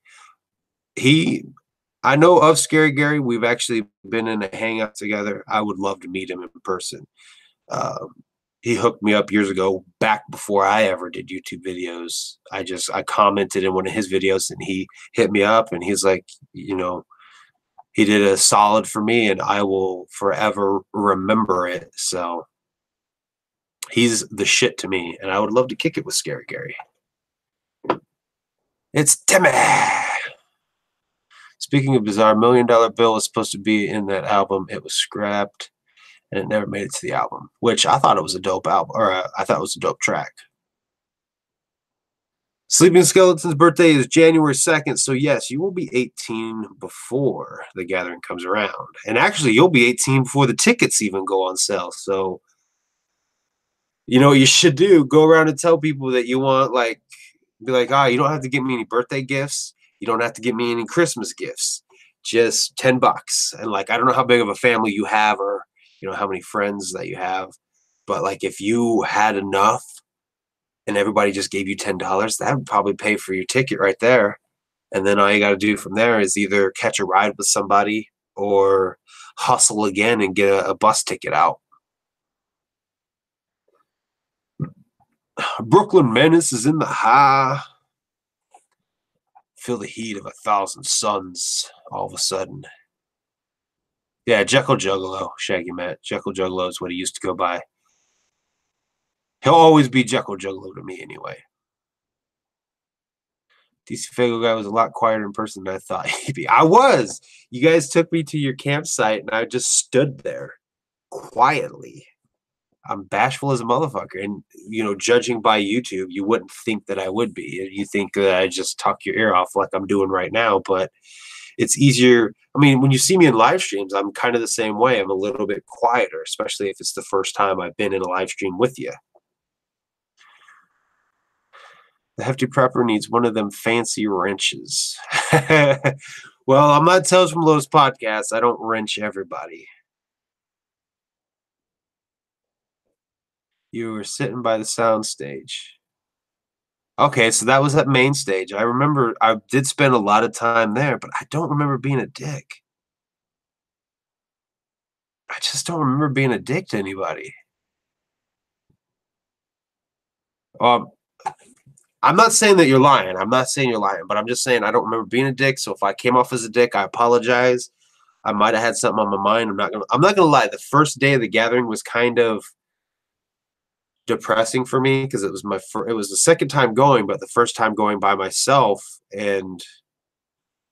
I know of Scary Gary. We've actually been in a hangout together. I would love to meet him in person. He hooked me up years ago, back before I ever did YouTube videos. I commented in one of his videos, and he hit me up, and he's like, you know, he did a solid for me, and I will forever remember it. So he's the shit to me, and I would love to kick it with Scary Gary. It's Timmy. Speaking of bizarre, $1 Million Bill was supposed to be in that album. It was scrapped, and it never made it to the album, which I thought it was a dope album, or I thought it was a dope track. Sleeping Skeleton's birthday is January 2nd, so yes, you will be 18 before the Gathering comes around. And actually, you'll be 18 before the tickets even go on sale. So, you know what you should do? Go around and tell people that you want, like, be like, you don't have to get me any birthday gifts. You don't have to get me any Christmas gifts. Just $10. And, like, I don't know how big of a family you have or, you know, how many friends that you have. But, like, if you had enough and everybody just gave you $10, that would probably pay for your ticket right there. And then all you got to do from there is either catch a ride with somebody or hustle again and get a bus ticket out. Brooklyn Menace is in the high. Feel the heat of 1,000 suns all of a sudden. Yeah, Jekyll Juggalo, Shaggy Matt. Jekyll Juggalo is what he used to go by. He'll always be Jekyll Juggalo to me anyway. DCFAYGOGUY was a lot quieter in person than I thought he'd be. I was. You guys took me to your campsite, and I just stood there quietly. I'm bashful as a motherfucker. And, you know, judging by YouTube, you wouldn't think that I would be. You think that I just talk your ear off like I'm doing right now. But it's easier. I mean, when you see me in live streams, I'm kind of the same way. I'm a little bit quieter, especially if it's the first time I've been in a live stream with you. The Hefty Prepper needs one of them fancy wrenches. Well, I'm not Tales from Lowe's podcast. I don't wrench everybody. You were sitting by the sound stage. Okay, so that was at main stage. I remember I did spend a lot of time there, but I don't remember being a dick. I just don't remember being a dick to anybody. Um, I'm not saying that you're lying. I'm not saying you're lying, but I'm just saying I don't remember being a dick. So if I came off as a dick, I apologize. I might have had something on my mind. I'm not gonna lie. The first day of the gathering was kind of depressing for me because it was the second time going, but the first time going by myself, and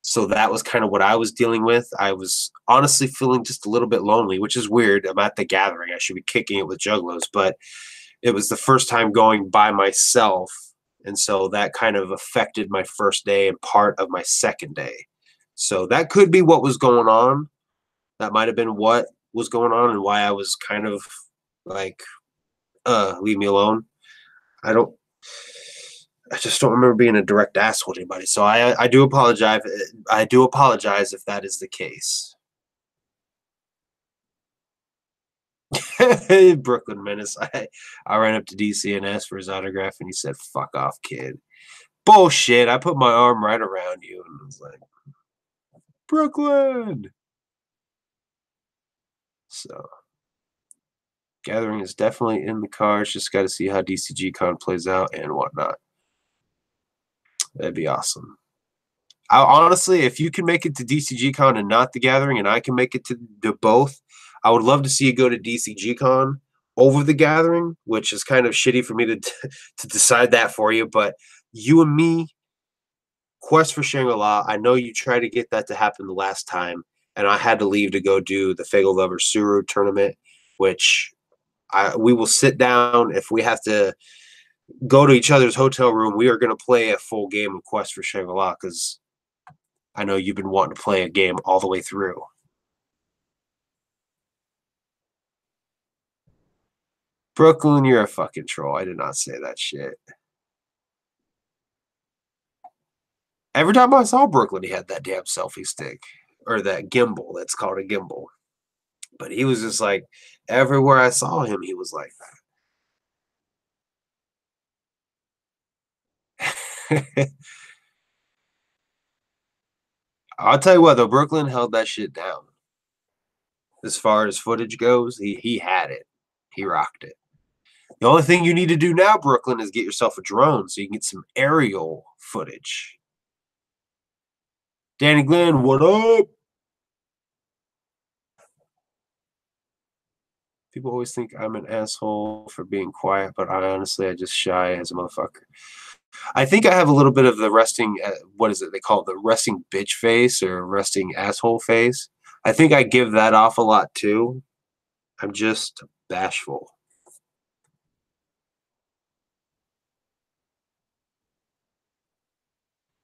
so that was kind of what I was dealing with. I was honestly feeling just a little bit lonely, which is weird. I'm at the gathering. I should be kicking it with juggalos, but it was the first time going by myself. And so that kind of affected my first day and part of my second day. So that could be what was going on. That might have been what was going on and why I was kind of like, leave me alone. I don't, I just don't remember being a direct asshole to anybody. So I do apologize. I do apologize if that is the case. Brooklyn Menace. I ran up to DC and asked for his autograph, and he said, "Fuck off, kid." Bullshit. I put my arm right around you and was like, Brooklyn. So gathering is definitely in the cards. Just got to see how DCG Con plays out and whatnot. That'd be awesome. Honestly, if you can make it to DCG Con and not the gathering, and I can make it to both, I would love to see you go to DCG Con over the gathering, which is kind of shitty for me to decide that for you. But you and me, Quest for Shangri-La, I know you tried to get that to happen the last time, and I had to leave to go do the Fago Lover Suru tournament, which we will sit down if we have to go to each other's hotel room. We are going to play a full game of Quest for Shangri-La because I know you've been wanting to play a game all the way through. Brooklyn, you're a fucking troll. I did not say that shit. Every time I saw Brooklyn, he had that damn selfie stick or that gimbal. That's called a gimbal. But he was just like, everywhere I saw him, he was like that. I'll tell you what, though, Brooklyn held that shit down. As far as footage goes, he had it. He rocked it. The only thing you need to do now, Brooklyn, is get yourself a drone so you can get some aerial footage. Danny Glenn, what up? People always think I'm an asshole for being quiet, but I just shy as a motherfucker. I think I have a little bit of the resting, what is it? They call it the resting bitch face or resting asshole face. I think I give that off a lot too. I'm just bashful.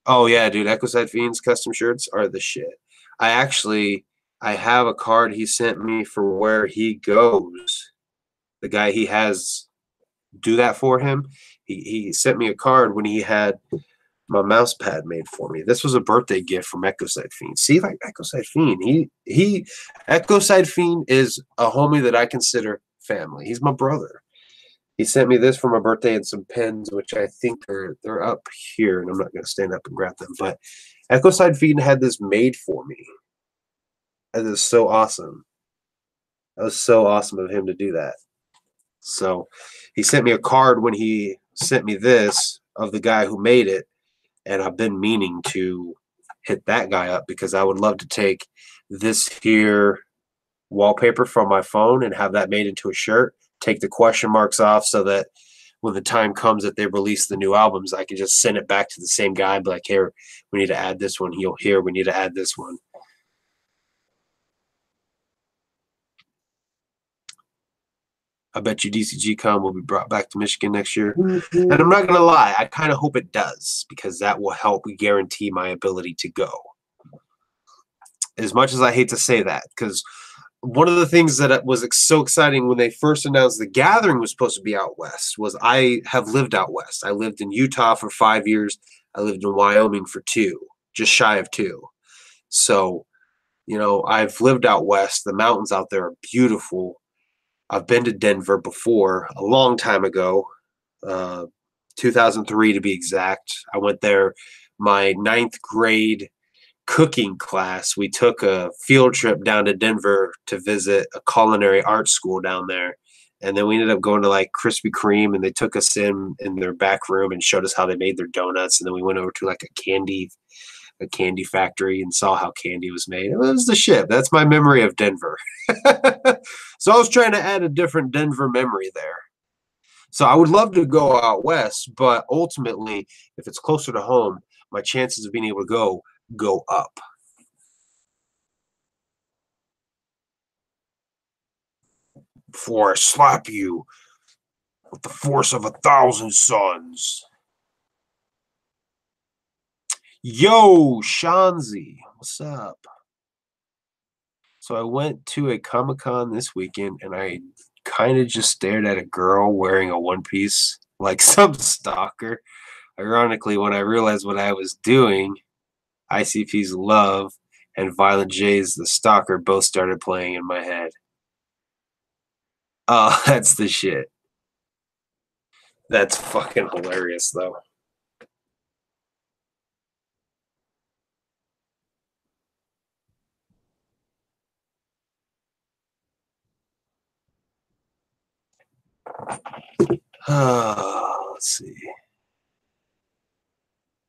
Oh yeah, dude, Ecoside Fiends custom shirts are the shit. I actually I have a card he sent me for where he goes. The guy he has do that for him. He sent me a card when he had my mouse pad made for me. This was a birthday gift from Ecoside Fiend. See, like Ecoside Fiend, he Ecoside Fiend is a homie that I consider family. He's my brother. He sent me this for my birthday and some pens, which I think they're up here, and I'm not gonna stand up and grab them. But Ecoside Fiend had this made for me. That is so awesome. That was so awesome of him to do that. So he sent me a card when he sent me this of the guy who made it, and I've been meaning to hit that guy up because I would love to take this here wallpaper from my phone and have that made into a shirt, take the question marks off so that when the time comes that they release the new albums, I can just send it back to the same guy and be like, here, we need to add this one. He'll hear, we need to add this one. I bet you DCG Con will be brought back to Michigan next year. And I'm not going to lie, I kind of hope it does because that will help guarantee my ability to go. As much as I hate to say that, because one of the things that was so exciting when they first announced the gathering was supposed to be out west was I have lived out west. I lived in Utah for 5 years. I lived in Wyoming for 2, just shy of 2. So, I've lived out west. The mountains out there are beautiful. I've been to Denver before a long time ago, 2003 to be exact. I went there my ninth grade cooking class. We took a field trip down to Denver to visit a culinary art school down there. And then we ended up going to like Krispy Kreme, and they took us in their back room and showed us how they made their donuts. And then we went over to like a candy factory and saw how candy was made. It was the shit. That's my memory of Denver. So I was trying to add a different Denver memory there. So I would love to go out west, but ultimately, if it's closer to home, my chances of being able to go up. Before I slap you with the force of 1,000 suns. Yo, Shanzi, what's up? So I went to a Comic-Con this weekend, and I kind of just stared at a girl wearing a one piece like some stalker. Ironically, when I realized what I was doing, ICP's Love and Violent J's The Stalker both started playing in my head. Oh, that's the shit. That's fucking hilarious, though. Let's see.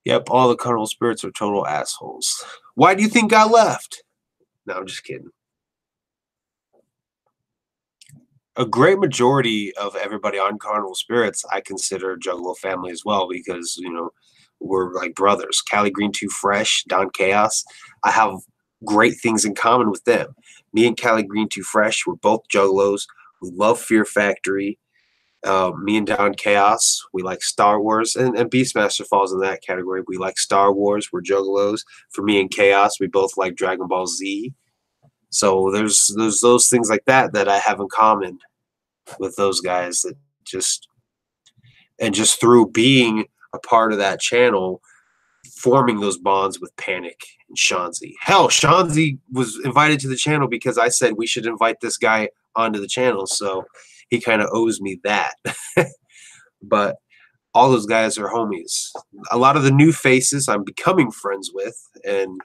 Yep, all the carnival spirits are total assholes. Why do you think I left? No, I'm just kidding. A great majority of everybody on Carnival Spirits, I consider Juggalo family as well because, we're like brothers. Cali Green Too Fresh, Don Chaos. I have great things in common with them. Me and Cali Green Too Fresh, we're both Juggalos. We love Fear Factory. Me and Don Chaos, we like Star Wars, and Beastmaster falls in that category. We like Star Wars, we're Juggalos. For me and Chaos, we both like Dragon Ball Z. So there's those things like that I have in common with those guys that just through being a part of that channel, forming those bonds with Panic and Shanzi. Hell, Shanzi was invited to the channel because I said we should invite this guy onto the channel, so he kind of owes me that. But all those guys are homies. A lot of the new faces I'm becoming friends with, and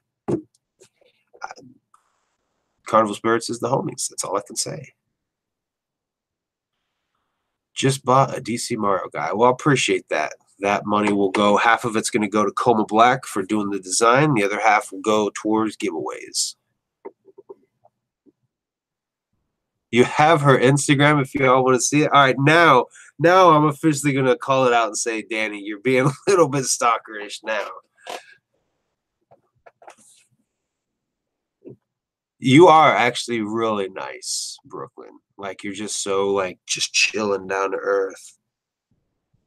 Carnival Spirits is the homies. That's all I can say. Just bought a DC Mario guy. Well, I appreciate that. That money will go, half of it's going to go to Coma Black for doing the design. The other half will go towards giveaways. You have her Instagram if you all want to see it. All right, now I'm officially going to call it out and say, Danny, you're being a little bit stalkerish now. You are actually really nice, Brooklyn. Like, you're just so, like, just chilling down to earth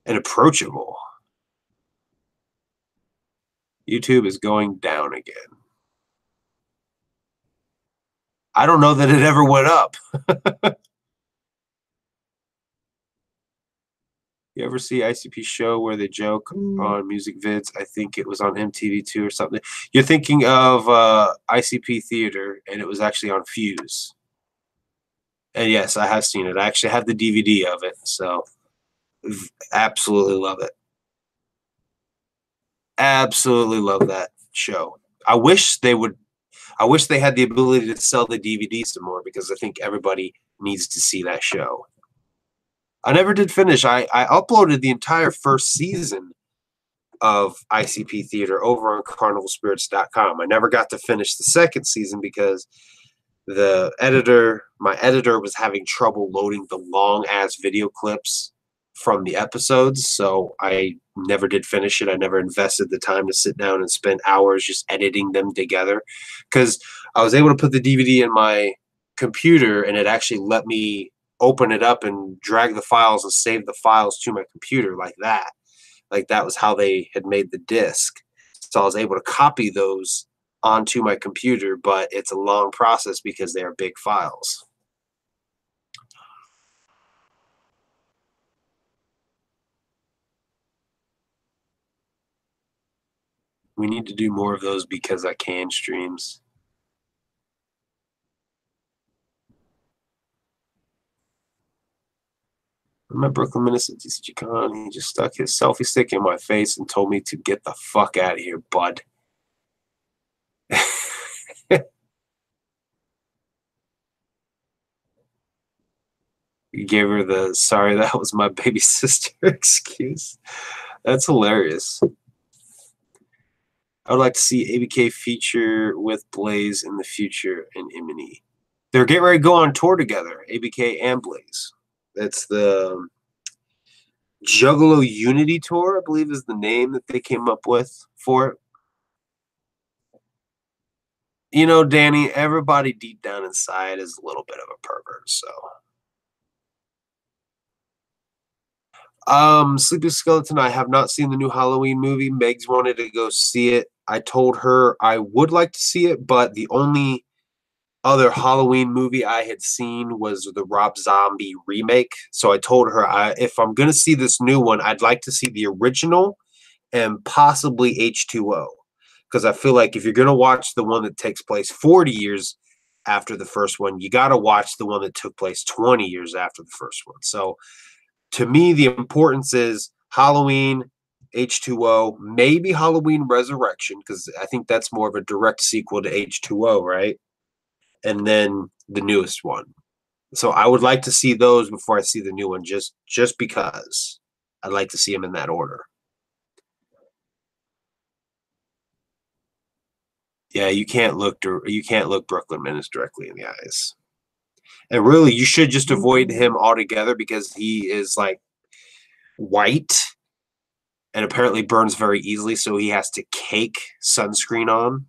and approachable. YouTube is going down again. I don't know that it ever went up. You ever see ICP show where they joke on music vids? I think it was on MTV2 or something. You're thinking of ICP Theater, and it was actually on Fuse. And yes, I have seen it. I actually have the DVD of it, so absolutely love it. Absolutely love that show. I wish they had the ability to sell the DVD some more because I think everybody needs to see that show. I never did finish. I uploaded the entire first season of ICP Theater over on carnivalspirits.com. I never got to finish the second season because my editor was having trouble loading the long ass video clips from the episodes, so I never did finish it. I never invested the time to sit down and spend hours just editing them together because I was able to put the DVD in my computer and it actually let me open it up and drag the files and save the files to my computer like that. Like that was how they had made the disc. So I was able to copy those onto my computer, but it's a long process because they are big files. We need to do more of those because I can streams. I'm at Brooklyn, Minnesota, DCFAYGOGUY. He just stuck his selfie stick in my face and told me to get the fuck out of here, bud. He gave her the sorry, that was my baby sister excuse. That's hilarious. I would like to see ABK feature with Blaze in the future and Imini. They're getting ready to go on tour together, ABK and Blaze. That's the Juggalo Unity Tour, I believe is the name that they came up with for it. You know, Danny, everybody deep down inside is a little bit of a pervert, so. Sleeping Skeleton, I have not seen the new Halloween movie. Megs wanted to go see it. I told her I would like to see it, but the only other Halloween movie I had seen was the Rob Zombie remake. So I told her if I'm going to see this new one, I'd like to see the original and possibly H2O. Because I feel like if you're going to watch the one that takes place 40 years after the first one, you got to watch the one that took place 20 years after the first one. So to me, the importance is Halloween, H2O, maybe Halloween Resurrection, because I think that's more of a direct sequel to H2O, right? And then the newest one. So I would like to see those before I see the new one, just because I'd like to see them in that order. Yeah, you can't look Brooklyn Menace directly in the eyes. And really, you should just avoid him altogether because he is like white and apparently burns very easily, so he has to cake sunscreen on.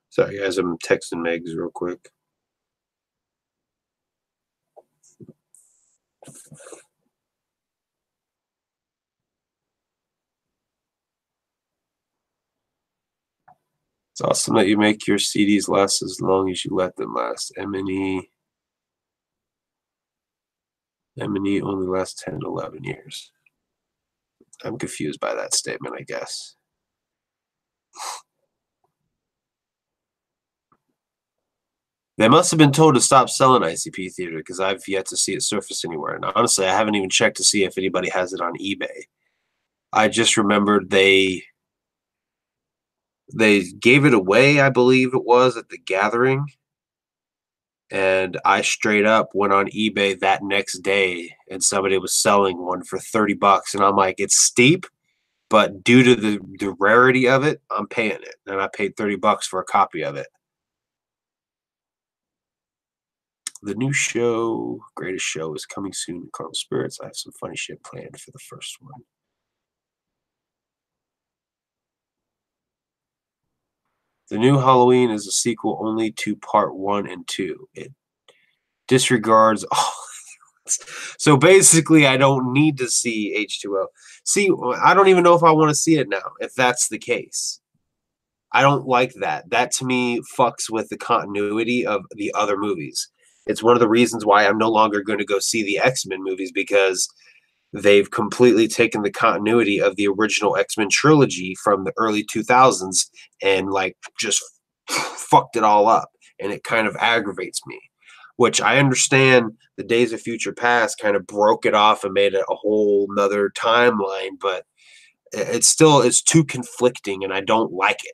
Sorry, guys, I'm texting Megs real quick. It's awesome that you make your CDs last as long as you let them last. M&E only lasts 10 to 11 years. I'm confused by that statement, I guess. They must have been told to stop selling ICP Theater because I've yet to see it surface anywhere. And honestly, I haven't even checked to see if anybody has it on eBay. I just remembered they gave it away, I believe it was, at the gathering. And I straight up went on eBay that next day and somebody was selling one for $30. And I'm like, it's steep, but due to the rarity of it, I'm paying it. And I paid $30 for a copy of it. The new show, greatest show, is coming soon. Carl Spirits. I have some funny shit planned for the first one. The new Halloween is a sequel only to part 1 and 2. It disregards all. So basically, I don't need to see H2O. See, I don't even know if I want to see it now, if that's the case. I don't like that. That to me fucks with the continuity of the other movies. It's one of the reasons why I'm no longer going to go see the X-Men movies because they've completely taken the continuity of the original X-Men trilogy from the early 2000s and like just fucked it all up. And it kind of aggravates me, which I understand the Days of Future Past kind of broke it off and made it a whole nother timeline, but it's too conflicting and I don't like it.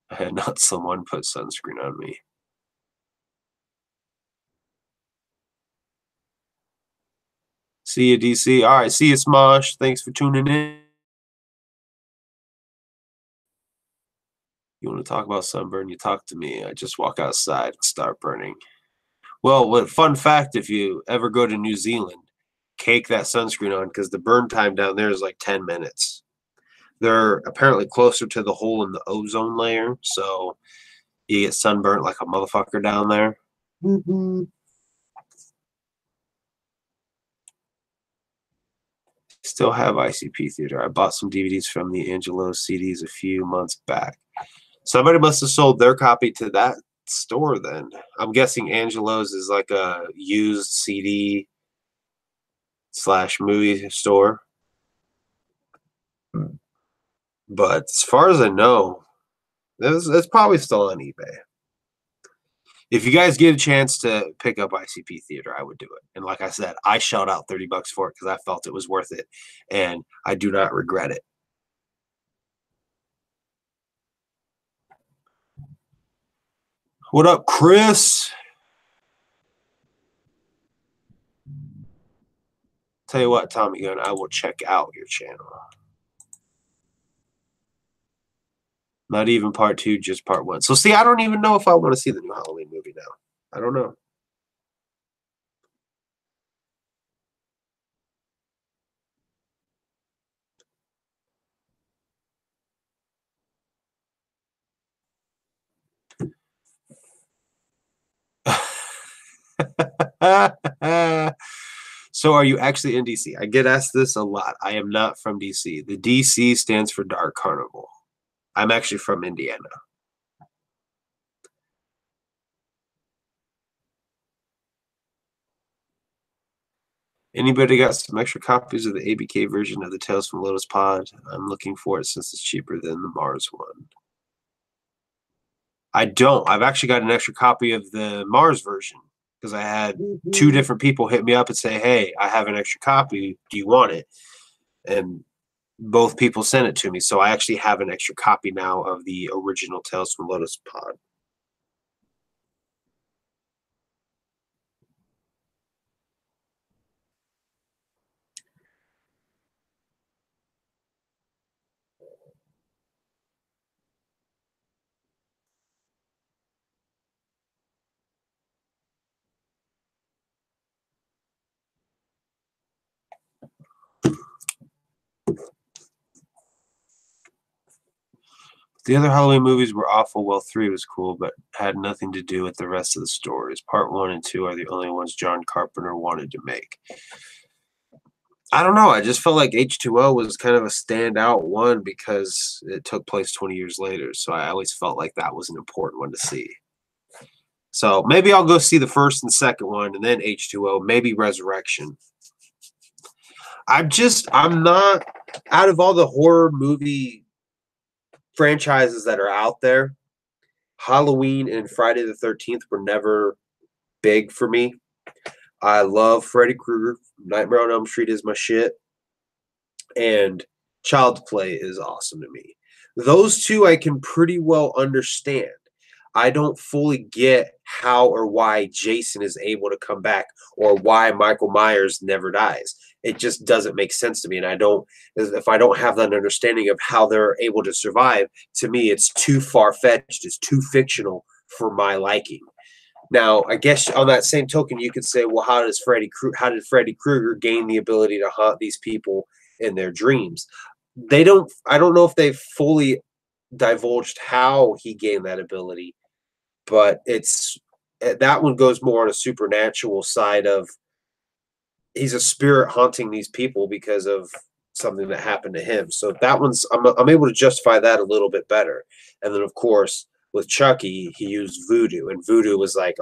I had not someone put sunscreen on me. See you, DC. All right, see you, Smosh. Thanks for tuning in. You want to talk about sunburn? You talk to me. I just walk outside and start burning. Well, fun fact: if you ever go to New Zealand, cake that sunscreen on because the burn time down there is like 10 minutes. They're apparently closer to the hole in the ozone layer, so you get sunburnt like a motherfucker down there. Mm-hmm. Still have ICP Theater. I bought some DVDs from the Angelo CDs a few months back. Somebody must have sold their copy to that store then. I'm guessing Angelo's is like a used CD / movie store. But as far as I know, it's probably still on eBay. If you guys get a chance to pick up ICP Theater, I would do it. And like I said, I shelled out $30 for it because I felt it was worth it, and I do not regret it. What up, Chris? Tell you what, Tommy Gunn, I will check out your channel. Not even part 2, just part 1. So see, I don't even know if I want to see the new Halloween movie now. I don't know. So are you actually in DC? I get asked this a lot. I am not from DC. The DC stands for Dark Carnival. I'm actually from Indiana. Anybody got some extra copies of the ABK version of the Tales from Lotus Pod? I'm looking for it since it's cheaper than the Mars one. I don't. I've actually got an extra copy of the Mars version because I had 2 different people hit me up and say, hey, I have an extra copy. Do you want it? And both people sent it to me. So I actually have an extra copy now of the original Tales from Lotus Pod. The other Halloween movies were awful. Well, 3 was cool, but had nothing to do with the rest of the stories. Part 1 and 2 are the only ones John Carpenter wanted to make. I don't know. I just felt like H2O was kind of a standout one because it took place 20 years later. So I always felt like that was an important one to see. So maybe I'll go see the first and second one and then H2O, maybe Resurrection. I'm not, out of all the horror movie franchises that are out there, Halloween and Friday the 13th were never big for me. I love Freddy Krueger. Nightmare on Elm Street is my shit. And Child's Play is awesome to me. Those 2 I can pretty well understand. I don't fully get how or why Jason is able to come back or why Michael Myers never dies. It just doesn't make sense to me. And if I don't have that understanding of how they're able to survive, to me, it's too far-fetched. It's too fictional for my liking. Now, I guess on that same token, you could say, well, how did Freddy Krueger gain the ability to haunt these people in their dreams? I don't know if they've fully divulged how he gained that ability, but that one goes more on a supernatural side of he's a spirit haunting these people because of something that happened to him. So that one's I'm able to justify that a little bit better. And then of course with Chucky, he used voodoo, and voodoo was like,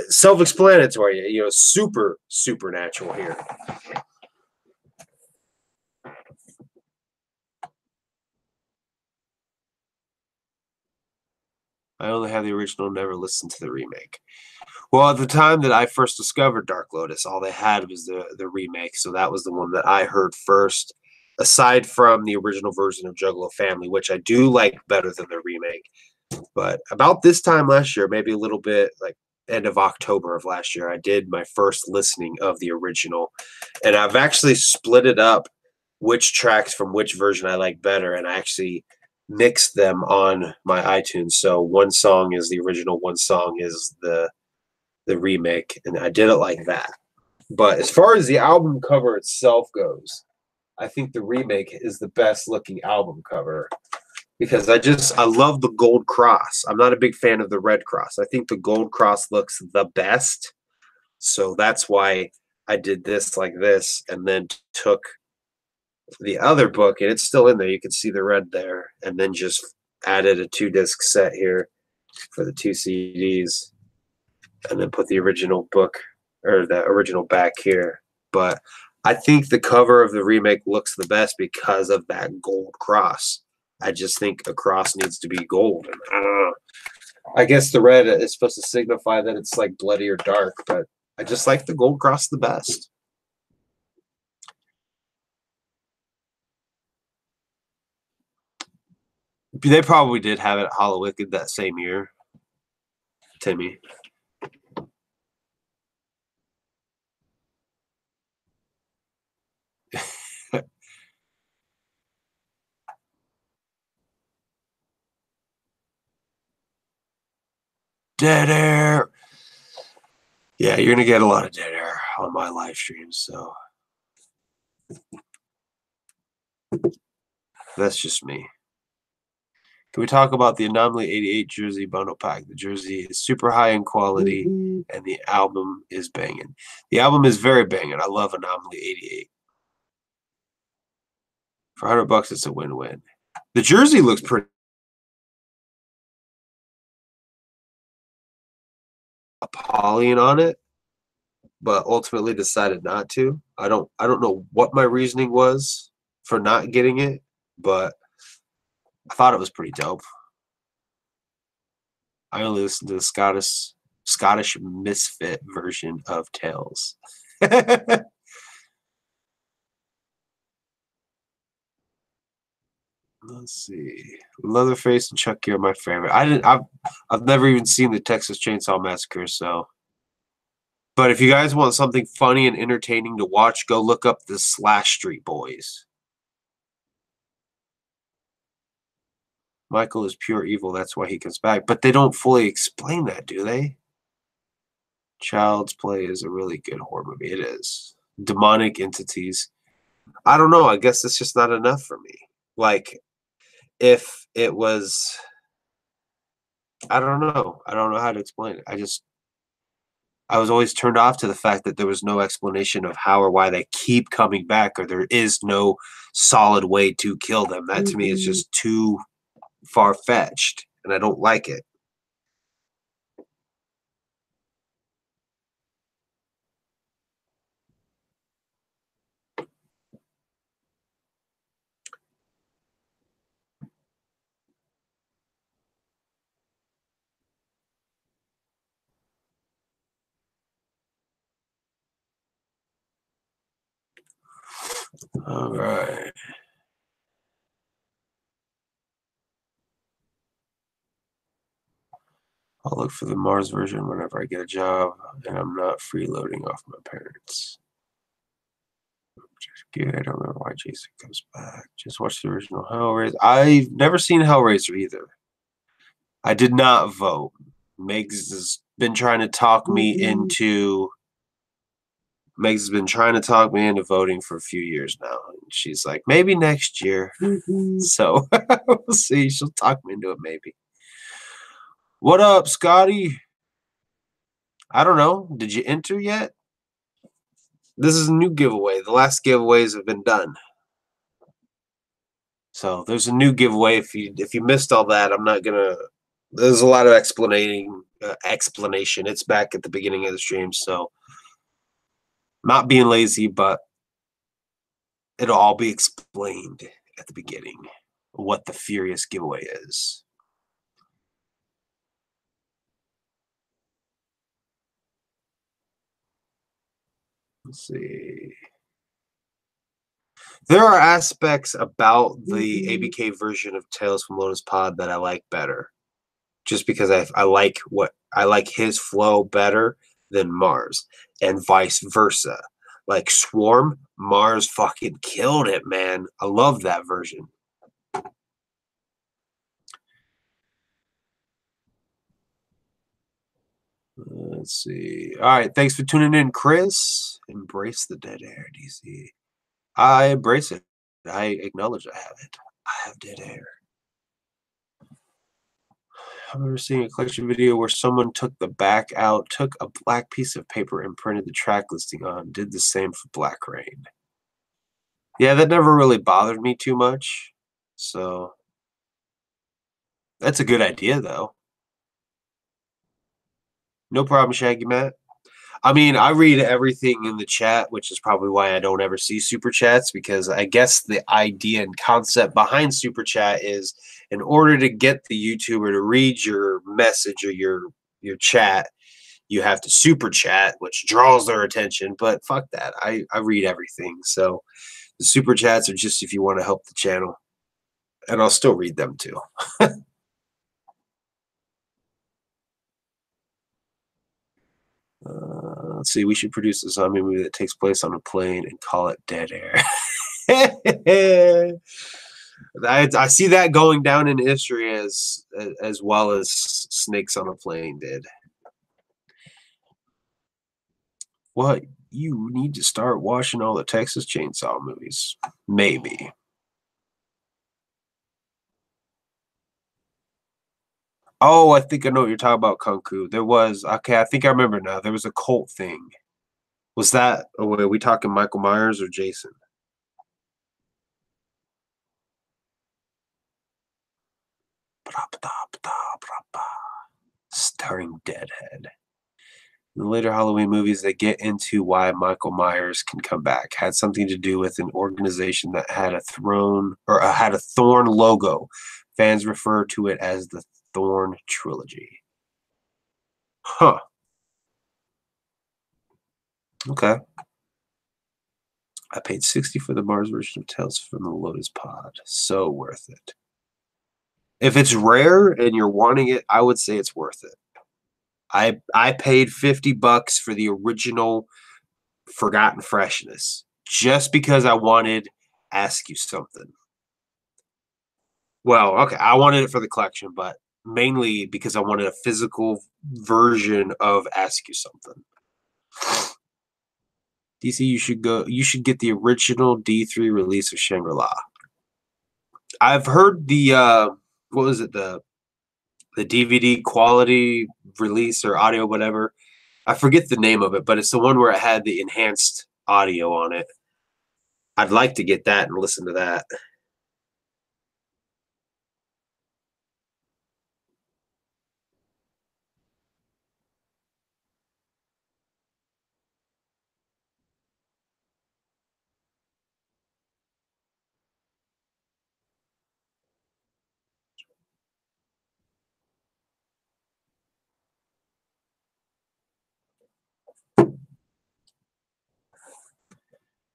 self-explanatory, super supernatural here. I only have the original, never listened to the remake. Well, at the time that I first discovered Dark Lotus, all they had was the remake, so that was the one that I heard first, aside from the original version of Juggalo Family, which I do like better than the remake. But about this time last year, maybe a little bit like end of October of last year, I did my first listening of the original, and I've actually split it up which tracks from which version I like better, and I actually mixed them on my iTunes. So one song is the original, one song is the remake, and I did it like that. But as far as the album cover itself goes, I think the remake is the best looking album cover because I love the gold cross. I'm not a big fan of the red cross. I think the gold cross looks the best. So that's why I did this like this, and then took the other book, and it's still in there. You can see the red there, and then just added a 2-disc set here for the 2 CDs, and then put the original book or the original back here. But I think the cover of the remake looks the best because of that gold cross. I just think a cross needs to be gold. And I don't know. I guess the red is supposed to signify that it's like bloody or dark, but I just like the gold cross the best. They probably did have it at Hollow Wicked that same year, Timmy. Dead air. Yeah, you're gonna get a lot of dead air on my live streams, so that's just me. Can we talk about the Anomaly 88 jersey bundle pack? The jersey is super high in quality, and the album is banging. The album is very banging. I love Anomaly 88. For $100, it's a win-win. The jersey looks pretty. Apollyon on it, but ultimately decided not to. I don't know what my reasoning was for not getting it, but I thought it was pretty dope. I only listened to the Scottish Misfit version of Tales. Let's see. Leatherface and Chucky are my favorite. I've never even seen the Texas Chainsaw Massacre, so. But if you guys want something funny and entertaining to watch, go look up the Slash Street Boys. Michael is pure evil. That's why he comes back. But they don't fully explain that, do they? Child's Play is a really good horror movie. It is. Demonic entities. I don't know. I guess it's just not enough for me. Like, if it was, I don't know. I don't know how to explain it. I was always turned off to the fact that there was no explanation of how or why they keep coming back, or there is no solid way to kill them. That to me is just too far-fetched, and I don't like it. All right. I'll look for the Mars version whenever I get a job and I'm not freeloading off my parents. Just good. I don't remember why Jason comes back. Just watch the original Hellraiser. I've never seen Hellraiser either. I did not vote. Megs has been trying to talk me into. Megs has been trying to talk me into voting for a few years now. And she's like, maybe next year. So we'll see. She'll talk me into it maybe. What up, Scotty? I don't know. Did you enter yet? This is a new giveaway. The last giveaways have been done. So there's a new giveaway. If you missed all that, I'm not gonna. There's a lot of explanation. It's back at the beginning of the stream, so not being lazy, but it'll all be explained at the beginning what the Furious giveaway is. Let's see. There are aspects about the ABK version of Tales from Lotus Pod that I like better. Just because I like his flow better than Mars, and vice versa. Like Swarm, Mars fucking killed it, man. I love that version. Let's see. All right, thanks for tuning in, Chris. Embrace the dead air, DC. I embrace it. I acknowledge I have it. I have dead air. I remember seeing a collection video where someone took the back out, took a black piece of paper and printed the track listing on. Did the same for Black Rain. Yeah, that never really bothered me too much. So that's a good idea, though. No problem, Shaggy Matt. I mean, I read everything in the chat, which is probably why I don't ever see super chats, because I guess the idea and concept behind super chat is in order to get the YouTuber to read your message or your chat, you have to super chat, which draws their attention. But fuck that. I read everything. So the super chats are just if you want to help the channel. And I'll still read them too. Let's see. We should produce a zombie movie that takes place on a plane and call it Dead Air. I see that going down in history as well as Snakes on a Plane did. What? You need to start watching all the Texas Chainsaw movies. Maybe. Oh, I think I know what you're talking about, Kung Fu. There was, okay, I think I remember now. There was a cult thing. Was that, oh, wait, are we talking Michael Myers or Jason? Starring Deadhead. In the later Halloween movies, they get into why Michael Myers can come back. Had something to do with an organization that had a throne or had a thorn logo. Fans refer to it as the Thorn Trilogy. Huh. Okay. I paid 60 for the Mars version of Tales from the Lotus Pod. So worth it. If it's rare and you're wanting it, I would say it's worth it. I paid $50 for the original Forgotten Freshness just because I wanted Ask You Something. Well, okay, I wanted it for the collection, but mainly because I wanted a physical version of Ask You Something. DC, you should get the original D3 release of Shangri-La. I've heard the what was it, the DVD quality release or audio, whatever. I forget the name of it, but it's the one where it had the enhanced audio on it. I'd like to get that and listen to that.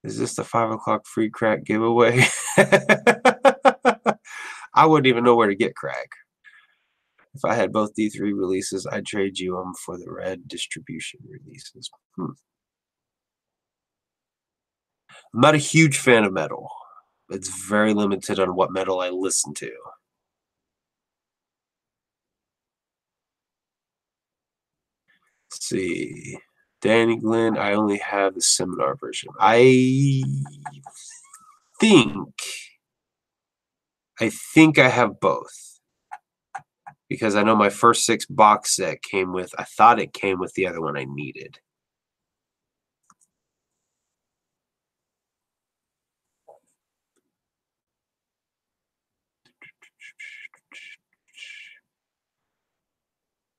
Is this the 5 o'clock free crack giveaway? I wouldn't even know where to get crack. If I had both D3 releases, I'd trade you them for the red distribution releases. I'm not a huge fan of metal. It's very limited on what metal I listen to. Let's see. Danny Glenn, I only have the seminar version. think I think I have both. Because I know my first 6 box set came with, I thought it came with the other one I needed.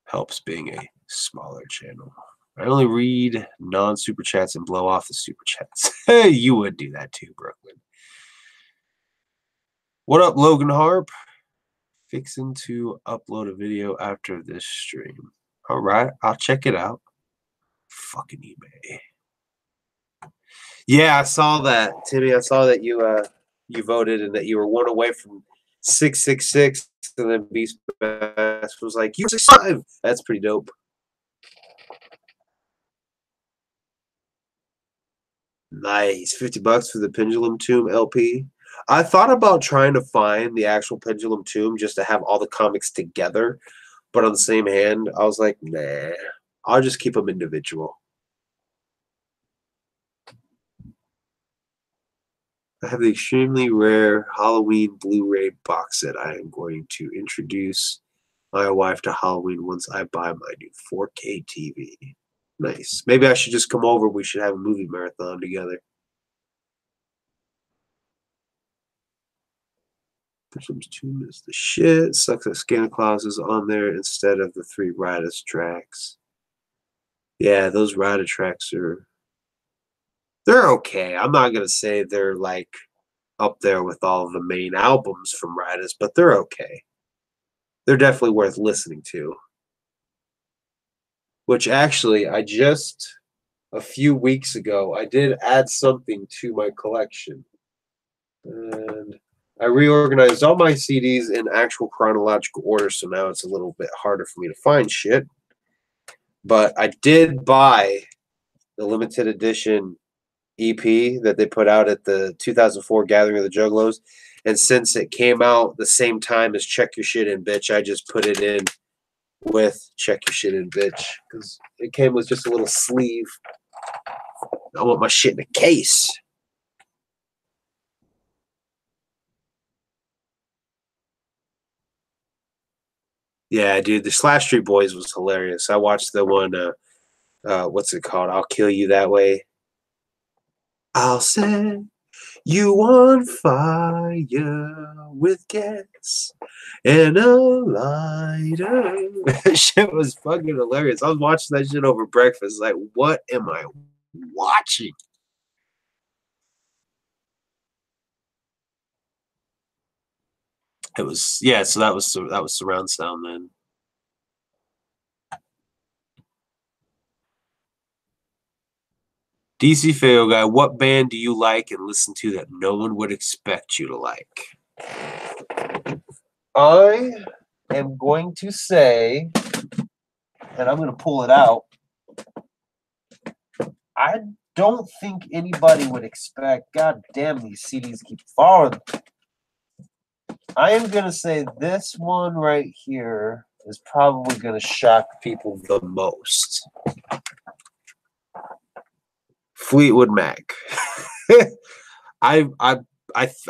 Helps being a smaller channel. I only read non-super chats and blow off the super chats. Hey, you would do that too, Brooklyn. What up, Logan Harp? Fixing to upload a video after this stream. All right, I'll check it out. Fucking eBay. Yeah, I saw that, Timmy. I saw that you voted and that you were one away from 666, and then Beast Bass was like, "You 65." That's pretty dope. Nice, $50 for the Pendulum Tomb LP. I thought about trying to find the actual Pendulum Tomb just to have all the comics together, but on the same hand, I was like, nah, I'll just keep them individual. I have the extremely rare Halloween Blu-ray box set I am going to introduce My wife to Halloween once I buy my new 4K TV. Nice. Maybe I should just come over. We should have a movie marathon together. Presumes 2 minutes. The shit sucks that Santa Claus is on there instead of the 3 Radis tracks. Yeah, those Radis tracks they're okay. I'm not gonna say they're like up there with all the main albums from Radis, but they're okay. They're definitely worth listening to. Which actually, a few weeks ago, I did add something to my collection. And I reorganized all my CDs in actual chronological order, so now it's a little bit harder for me to find shit. But I did buy the limited edition EP that they put out at the 2004 Gathering of the Juggalos. And since it came out the same time as Check Your Shit In, Bitch, I just put it in with Check Your Shit In, Bitch. Because it came with just a little sleeve. I want my shit in a case. Yeah, dude, the Slash Street Boys was hilarious. I watched the one, what's it called? I'll Kill You That Way. I'll set you on fire with gas and a lighter. That shit was fucking hilarious. I was watching that shit over breakfast. Like, what am I watching? It was yeah. So that was surround sound then. DCFAYGOGUY, what band do you like and listen to that no one would expect you to like? I am going to say, and I'm going to pull it out. I don't think anybody would expect. God damn, these CDs keep falling. I am going to say this one right here is probably going to shock people the most. Fleetwood Mac. I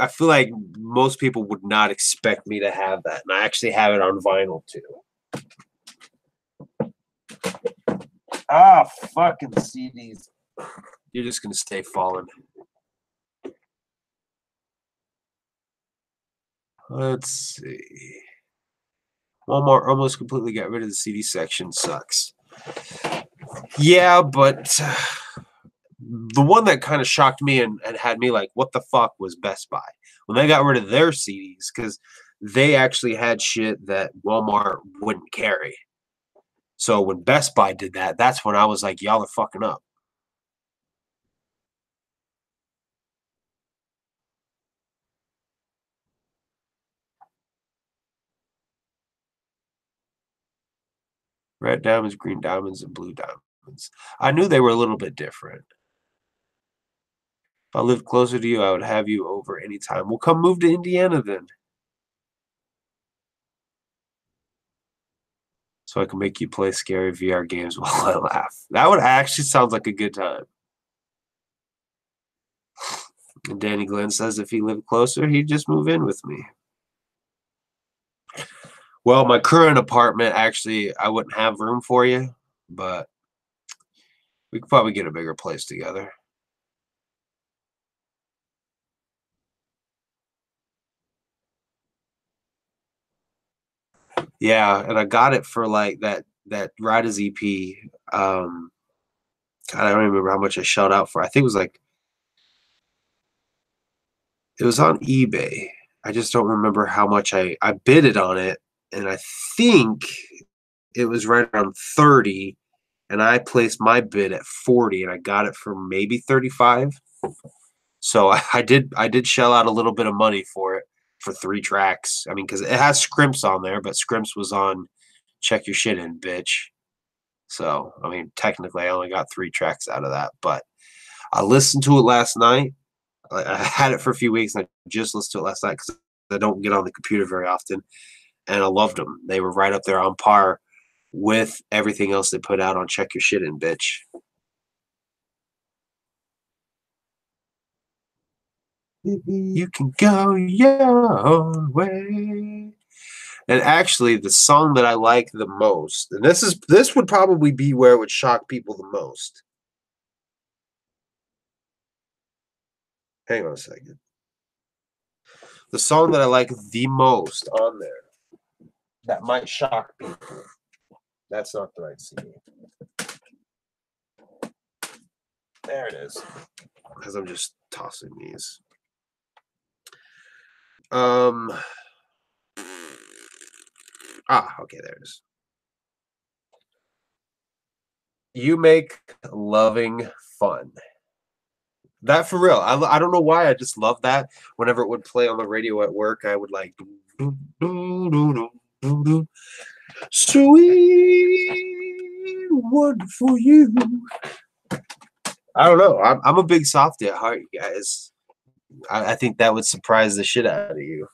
feel like most people would not expect me to have that, and I actually have it on vinyl too. Ah, fucking CDs. You're just gonna stay falling. Let's see. Walmart almost completely got rid of the CD section. Sucks. Yeah, but the one that kind of shocked me and had me like, what the fuck, was Best Buy. When they got rid of their CDs, because they actually had shit that Walmart wouldn't carry. So when Best Buy did that, that's when I was like, y'all are fucking up. Red diamonds, green diamonds, and blue diamonds. I knew they were a little bit different. If I lived closer to you, I would have you over anytime. We'll come move to Indiana then. So I can make you play scary VR games while I laugh. That would actually sound like a good time. And Danny Glenn says if he lived closer, he'd just move in with me. Well, my current apartment, actually, I wouldn't have room for you, but we could probably get a bigger place together. Yeah, and I got it for like that Riders EP. God, I don't remember how much I shelled out for. I think it was on eBay. I just don't remember how much I bid it on it, and I think it was right around 30, and I placed my bid at 40, and I got it for maybe 35. So I did shell out a little bit of money for it for 3 tracks. I mean, because it has Scrimps on there, but Scrimps was on Check Your Shit In, Bitch. So I mean, technically, I only got 3 tracks out of that, but I listened to it last night. I had it for a few weeks, and I just listened to it last night because I don't get on the computer very often, and I loved them. They were right up there on par with everything else they put out on Check Your Shit In, Bitch. You can go your own way And actually, the song that I like the most, and this would probably be where it would shock people the most. Hang on a second. The song that I like the most on there that might shock people. That's not the right CD. There it is. Because I'm just tossing these. Okay, there it is. You Make Loving Fun. That for real. I don't know why. I just love that. Whenever it would play on the radio at work, I would like sweet, wonderful you. I don't know. I'm a big softie at heart, you guys. I think that would surprise the shit out of you.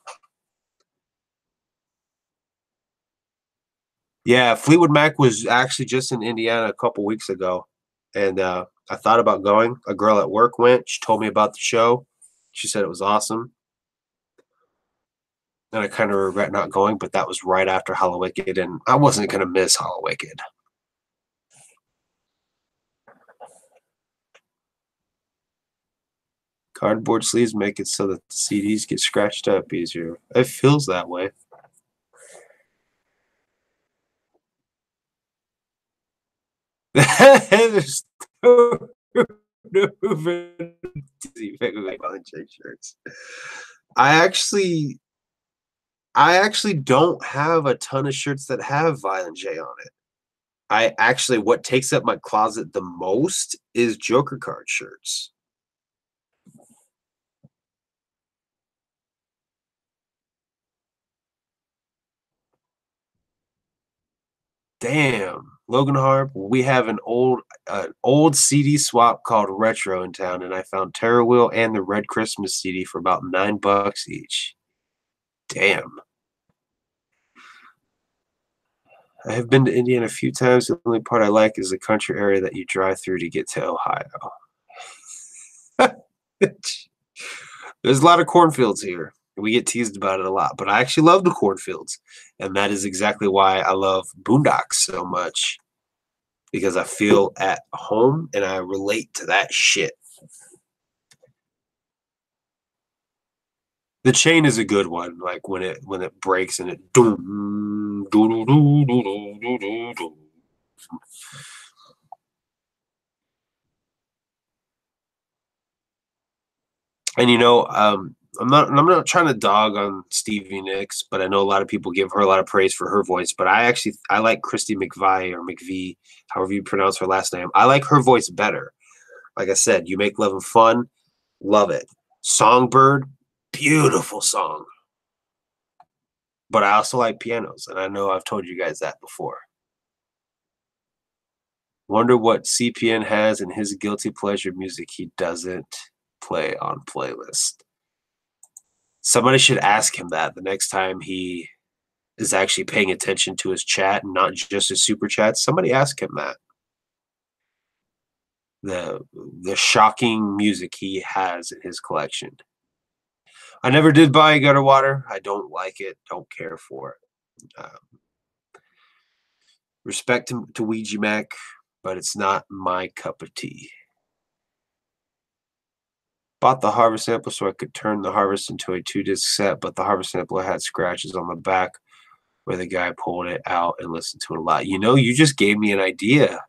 Yeah, Fleetwood Mac was actually just in Indiana a couple weeks ago, and I thought about going. A girl at work went. She told me about the show. She said it was awesome, and I kind of regret not going. But that was right after Hallowicked, and I wasn't gonna miss Hallowicked. Cardboard sleeves make it so that the CDs get scratched up easier. It feels that way. There's no moving like volunteer shirts. I actually don't have a ton of shirts that have Violent J on it. What takes up my closet the most is Joker card shirts. Damn, Logan Harp. We have an old CD swap called Retro in town, and I found Terror Wheel and the Red Christmas CD for about $9 each. Damn. I have been to Indiana a few times. The only part I like is the country area that you drive through to get to Ohio. There's a lot of cornfields here. We get teased about it a lot, but I actually love the cornfields. And that is exactly why I love Boondocks so much. Because I feel at home and I relate to that shit. The chain is a good one, like when it breaks and it doom, doo, doo, doo, doo, doo, doo, doo. And I'm not trying to dog on Stevie Nicks, but I know a lot of people give her a lot of praise for her voice. But I like Christy McVie or McVie, however you pronounce her last name. I like her voice better. Like I said, You Make Loving Fun, love it. Songbird, beautiful song. But I also like pianos, and I know I've told you guys that before. Wonder what CPN has in his guilty pleasure music he doesn't play on playlist. Somebody should ask him that the next time he is actually paying attention to his chat and not just his super chats. Somebody ask him that. The shocking music he has in his collection. I never did buy Gutter Water. I don't like it. Don't care for it. Respect to Ouija Mac, but it's not my cup of tea. Bought the Harvest sampler so I could turn the Harvest into a 2-disc set, but the Harvest sampler had scratches on the back where the guy pulled it out and listened to it a lot. You just gave me an idea.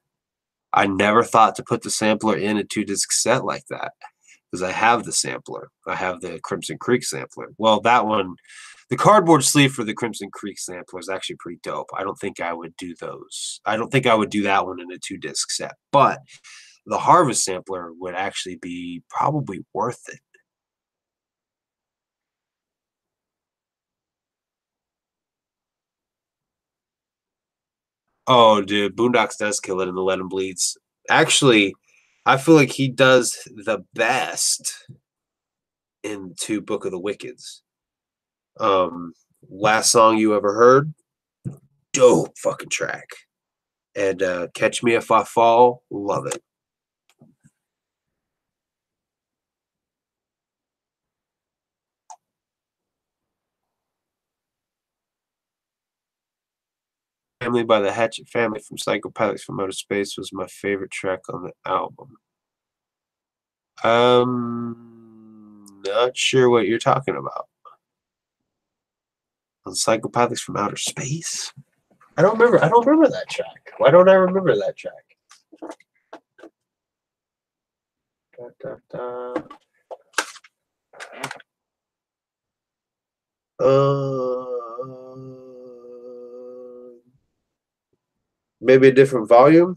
I never thought to put the sampler in a 2-disc set like that because I have the sampler. I have the Crimson Creek sampler. Well, that one, the cardboard sleeve for the Crimson Creek sampler is actually pretty dope. I don't think I would do those. I don't think I would do that one in a 2-disc set, but the Harvest sampler would actually be probably worth it. Oh, dude, Boondocks does kill it in the Let 'Em Bleeds. Actually, I feel like he does the best into Book of the Wickeds. Last song you ever heard, dope fucking track. And Catch Me If I Fall, love it. Family by the Hatchet Family from Psychopathics from Outer Space was my favorite track on the album. Not sure what you're talking about. On Psychopathics from Outer Space? I don't remember. I don't remember that track. Why don't I remember that track? Da, da, da. Maybe a different volume.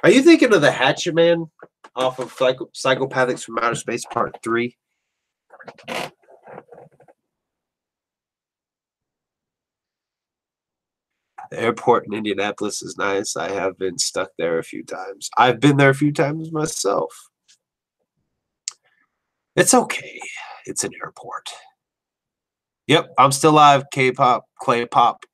Are you thinking of the Hatchet Man off of Psychopathics from Outer Space Part 3? The airport in Indianapolis is nice. I have been stuck there a few times. I've been there a few times myself. It's okay. It's an airport. Yep, I'm still live. K-pop, clay pop.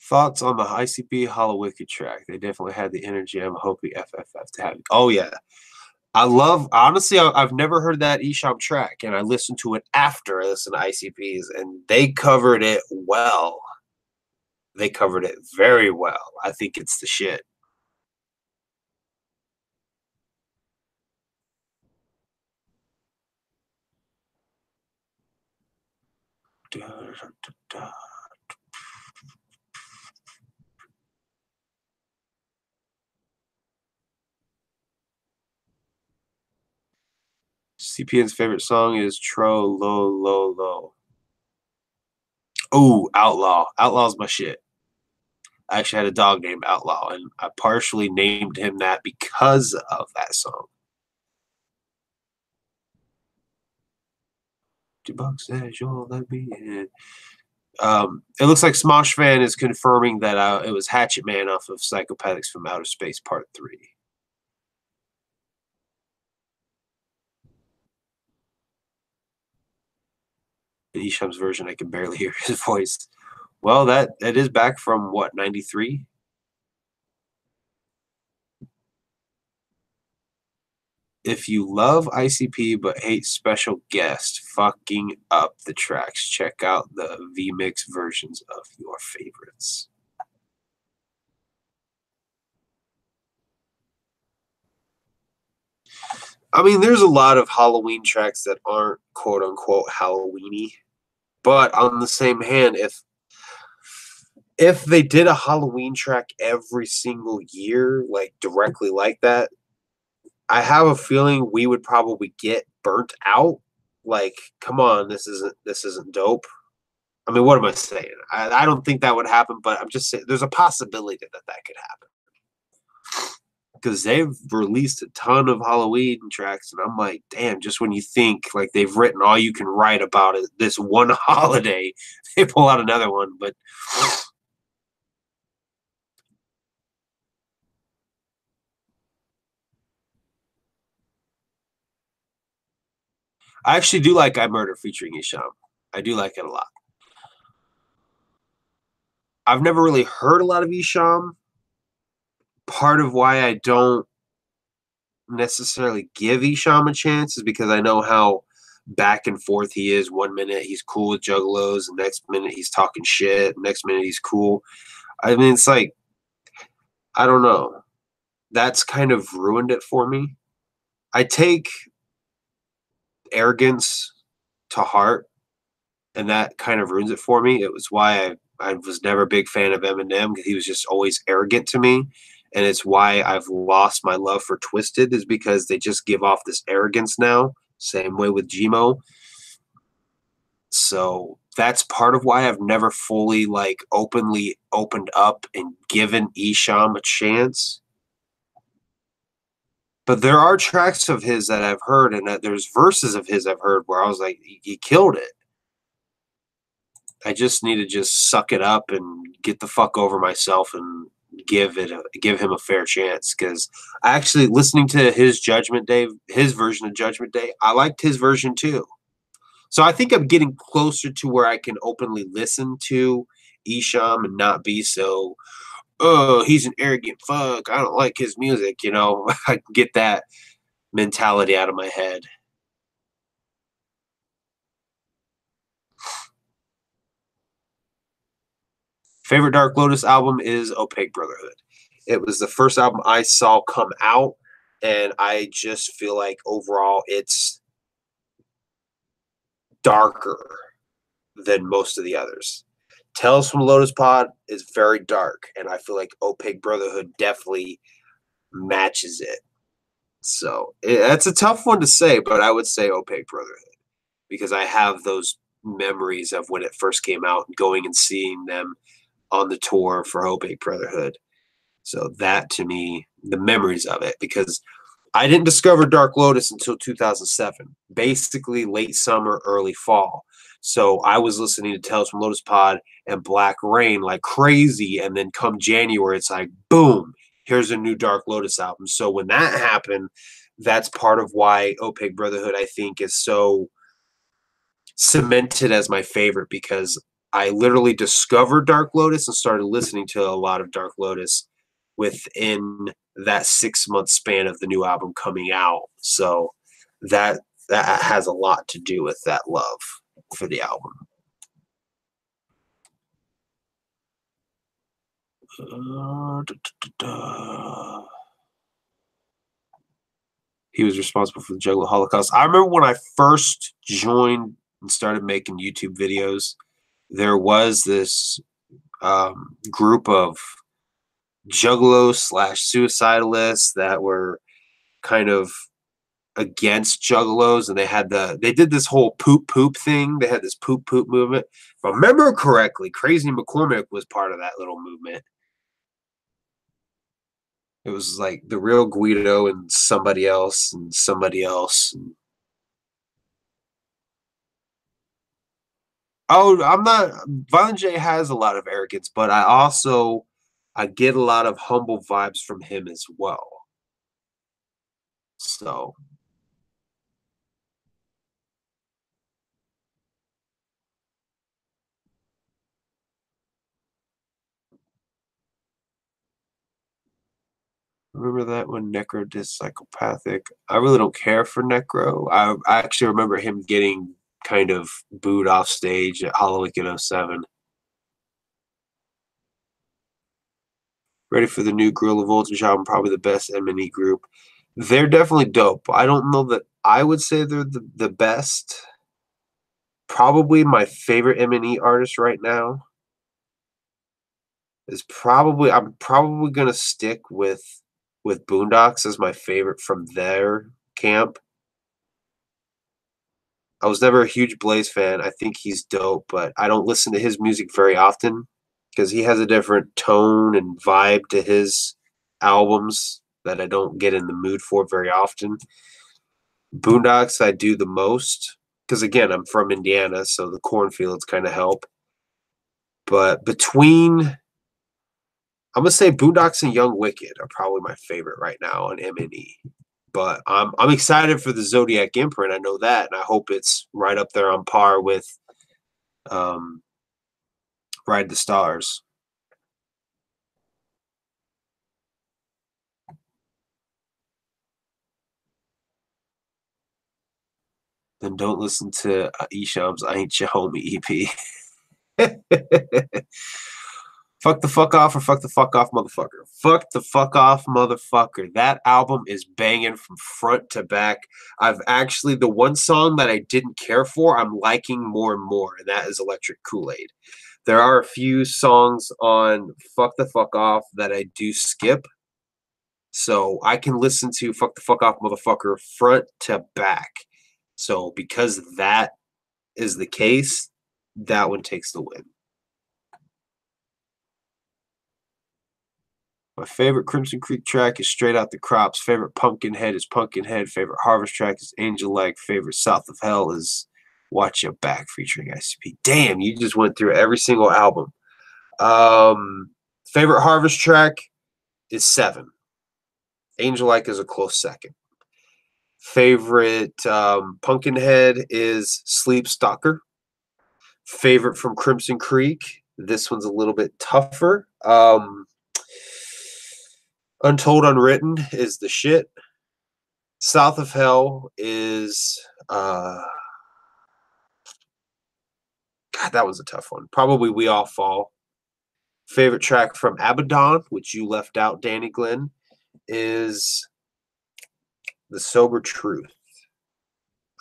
Thoughts on the ICP Hollowicked track? They definitely had the energy. I'm hoping FFF to have it. Oh, yeah. I love, honestly, I've never heard that Esham track, and I listened to it after I listened to ICPs, and they covered it well. They covered it very well. I think it's the shit. Da, da, da, CPN's favorite song is Tro Lo Lo Lo. Oh, Outlaw. Outlaw's my shit. I actually had a dog named Outlaw, and I partially named him that because of that song. Box says you'll let me in. It looks like Smosh Fan is confirming that it was Hatchet Man off of Psychopathics from Outer Space Part 3. In Isham's version, I can barely hear his voice. Well, that is back from, what, 93? If you love ICP but hate Special Guest fucking up the tracks, check out the V-Mix versions of your favorites. I mean, there's a lot of Halloween tracks that aren't quote-unquote Halloweeny. But on the same hand, if they did a Halloween track every single year, like directly like that, I have a feeling we would probably get burnt out. Like, come on, this isn't dope. I mean, what am I saying? I don't think that would happen, but I'm just saying there's a possibility that could happen. Because they've released a ton of Halloween tracks, and I'm like, damn, just when you think like they've written all you can write about it, this one holiday, they pull out another one. But I actually do like I Murder featuring Isham. I do like it a lot. I've never really heard a lot of Isham. Part of why I don't necessarily give Isham a chance is because I know how back and forth he is. 1 minute he's cool with Juggalos, the next minute he's talking shit, next minute he's cool. I mean, it's like, I don't know. That's kind of ruined it for me. I take arrogance to heart, and that kind of ruins it for me. It was why I was never a big fan of Eminem, because he was just always arrogant to me. And it's why I've lost my love for Twisted, is because they just give off this arrogance now. Same way with Gmo. So that's part of why I've never fully like openly opened up and given Isham a chance. But there are tracks of his that I've heard, and that there's verses of his I've heard where I was like, he killed it. I just need to just suck it up and get the fuck over myself and give him a fair chance. Because I actually, listening to his Judgment Day, his version of Judgment Day, I liked his version too. So I think I'm getting closer to where I can openly listen to Isham and not be so, oh, he's an arrogant fuck, I don't like his music, you know. I can get that mentality out of my head. Favorite Dark Lotus album is Opaque Brotherhood. It was the first album I saw come out, and I just feel like overall it's darker than most of the others. Tales from Lotus Pod is very dark, and I feel like Opaque Brotherhood definitely matches it. So that's a tough one to say, but I would say Opaque Brotherhood because I have those memories of when it first came out and going and seeing them on the tour for Opaque Brotherhood. So that to me, the memories of it, because I didn't discover Dark Lotus until 2007, basically late summer, early fall. So I was listening to Tales from Lotus Pod and Black Rain like crazy. And then come January, it's like, boom, here's a new Dark Lotus album. So when that happened, that's part of why Opaque Brotherhood, I think, is so cemented as my favorite, because I literally discovered Dark Lotus and started listening to a lot of Dark Lotus within that 6-month span of the new album coming out. So that has a lot to do with that love for the album. He was responsible for the Juggalo Holocaust. I remember when I first joined and started making YouTube videos, there was this group of juggalos/suicidalists that were kind of against juggalos, and they did this whole poop thing. They had this poop movement. If I remember correctly, Crazy McCormick was part of that little movement. It was like the real Guido and somebody else and somebody else. Oh, I'm not. Violent J has a lot of arrogance, but I get a lot of humble vibes from him as well. So remember that when Necro did Psychopathic? I really don't care for Necro. I actually remember him getting kind of booed off stage at Halloween in 07. Ready for the new Gorilla Voltage album, probably the best M&E group. They're definitely dope. I don't know that I would say they're the best. Probably my favorite M&E artist right now is I'm probably gonna stick with Boondocks as my favorite from their camp. I was never a huge Blaze fan. I think he's dope, but I don't listen to his music very often because he has a different tone and vibe to his albums that I don't get in the mood for very often. Boondocks I do the most because again I'm from Indiana, so the cornfields kind of help. But between I'm gonna say Boondocks and Young Wicked are probably my favorite right now on M&E. But I'm excited for the Zodiac imprint. I know that, and I hope it's right up there on par with um, Ride the Stars. Then don't listen to Esham's I Ain't Your Homie EP. Fuck the fuck off or fuck the fuck off, motherfucker. Fuck the fuck off, motherfucker. That album is banging from front to back. I've actually, the one song that I didn't care for, I'm liking more and more, and that is Electric Kool-Aid. There are a few songs on Fuck the Fuck Off that I do skip. So I can listen to Fuck the Fuck Off, motherfucker front to back. So because that is the case, that one takes the win. My favorite Crimson Creek track is Straight Out the Crops. Favorite Pumpkinhead is Pumpkinhead. Favorite Harvest track is Angel Like. Favorite South of Hell is Watch Your Back featuring ICP. Damn, you just went through every single album. Favorite Harvest track is 7. Angel Like is a close second. Favorite Pumpkinhead is Sleep Stalker. Favorite from Crimson Creek. This one's a little bit tougher. Untold Unwritten is the shit. South of Hell is God, that was a tough one. Probably We All Fall. Favorite track from Abaddon, which you left out, Danny Glenn, is The Sober Truth.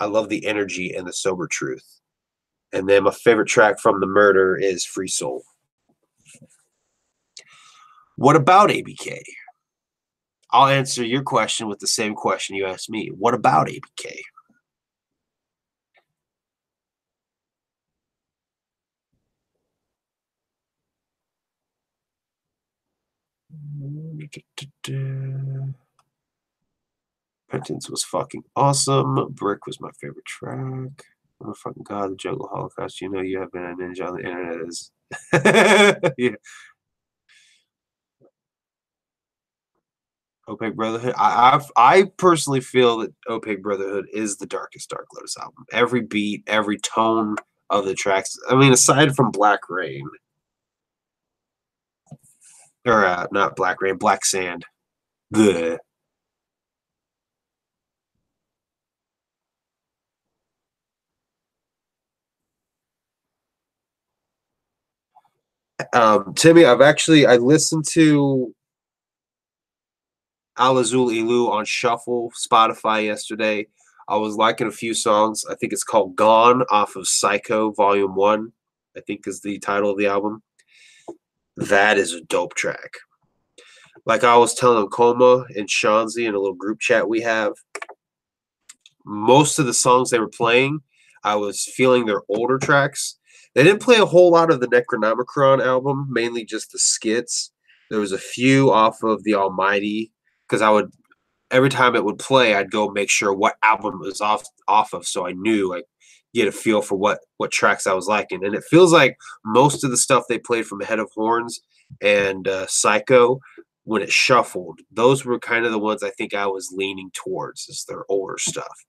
I love the energy and the sober truth. And then my favorite track from The Murder is Free Soul. What about ABK? I'll answer your question with the same question you asked me. What about ABK? Penance was fucking awesome. Brick was my favorite track. Oh, fucking God, the Juggalo Holocaust. You know you have been a ninja on the internet. Is yeah. Opaque Brotherhood. I personally feel that Opaque Brotherhood is the darkest Dark Lotus album. Every beat, every tone of the tracks. I mean, aside from Black Rain, or not Black Rain, Black Sand. The Timmy, I listened to Al Azul Ilu on Shuffle Spotify yesterday. I was liking a few songs. I think it's called Gone off of Psycho Volume 1, I think is the title of the album. That is a dope track. Like I was telling Coma and Shanzi in a little group chat we have, most of the songs they were playing, I was feeling their older tracks. They didn't play a whole lot of the Necronomicon album, mainly just the skits. There was a few off of the Almighty, because I would every time it would play, I'd go make sure what album it was off of, so I knew I get a feel for what tracks I was liking. And it feels like most of the stuff they played from Head of Horns and Psycho, when it shuffled, those were kind of the ones I think I was leaning towards, is their older stuff.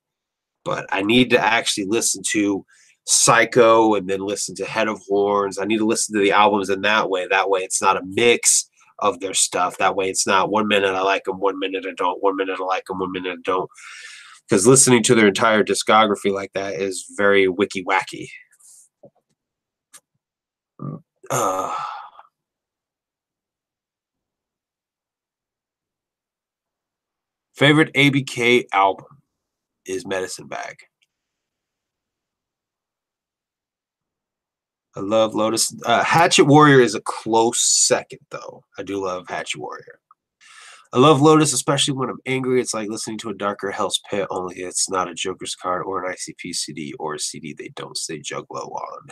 But I need to actually listen to Psycho and then listen to Head of Horns. I need to listen to the albums in that way. That way it's not a mix of their stuff. That way it's not 1 minute I like them, 1 minute I don't, 1 minute I like them, 1 minute I don't. Because listening to their entire discography like that is very wicky wacky. Uh, Favorite ABK album is Medicine Bag. I love Lotus. Hatchet Warrior is a close second, though. I do love Hatchet Warrior. I love Lotus, especially when I'm angry. It's like listening to a darker Hell's Pit, only it's not a Joker's card or an ICP CD or a CD they don't say Juggalo on.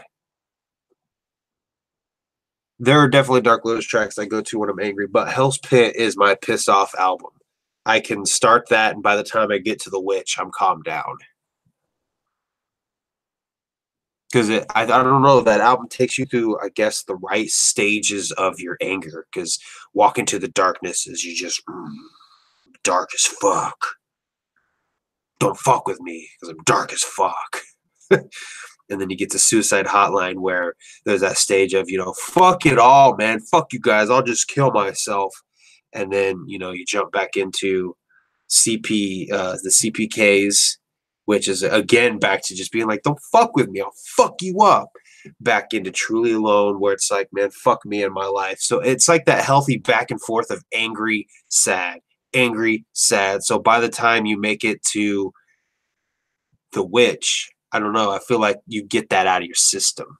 There are definitely Dark Lotus tracks I go to when I'm angry, but Hell's Pit is my piss off album. I can start that, and by the time I get to the Witch, I'm calmed down. Because I don't know, that album takes you through, I guess, the right stages of your anger. Because Walk Into the Darkness is you just dark as fuck. Don't fuck with me because I'm dark as fuck. And then you get to Suicide Hotline where there's that stage of, fuck it all, man. Fuck you guys. I'll just kill myself. And then, you jump back into the CPKs, which is, again, back to just being like, don't fuck with me. I'll fuck you up. Back into Truly Alone where it's like, man, fuck me in my life. So it's like that healthy back and forth of angry, sad, angry, sad. So by the time you make it to The Witch, I don't know, I feel like you get that out of your system.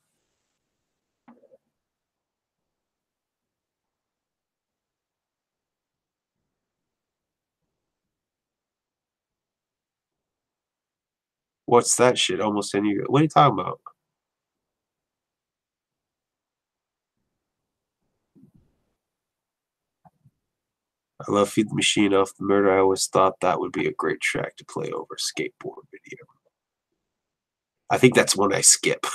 What's that shit? Almost any. What are you talking about? I love Feed the Machine off the Murder. I always thought that would be a great track to play over a skateboard video. I think that's one I skip.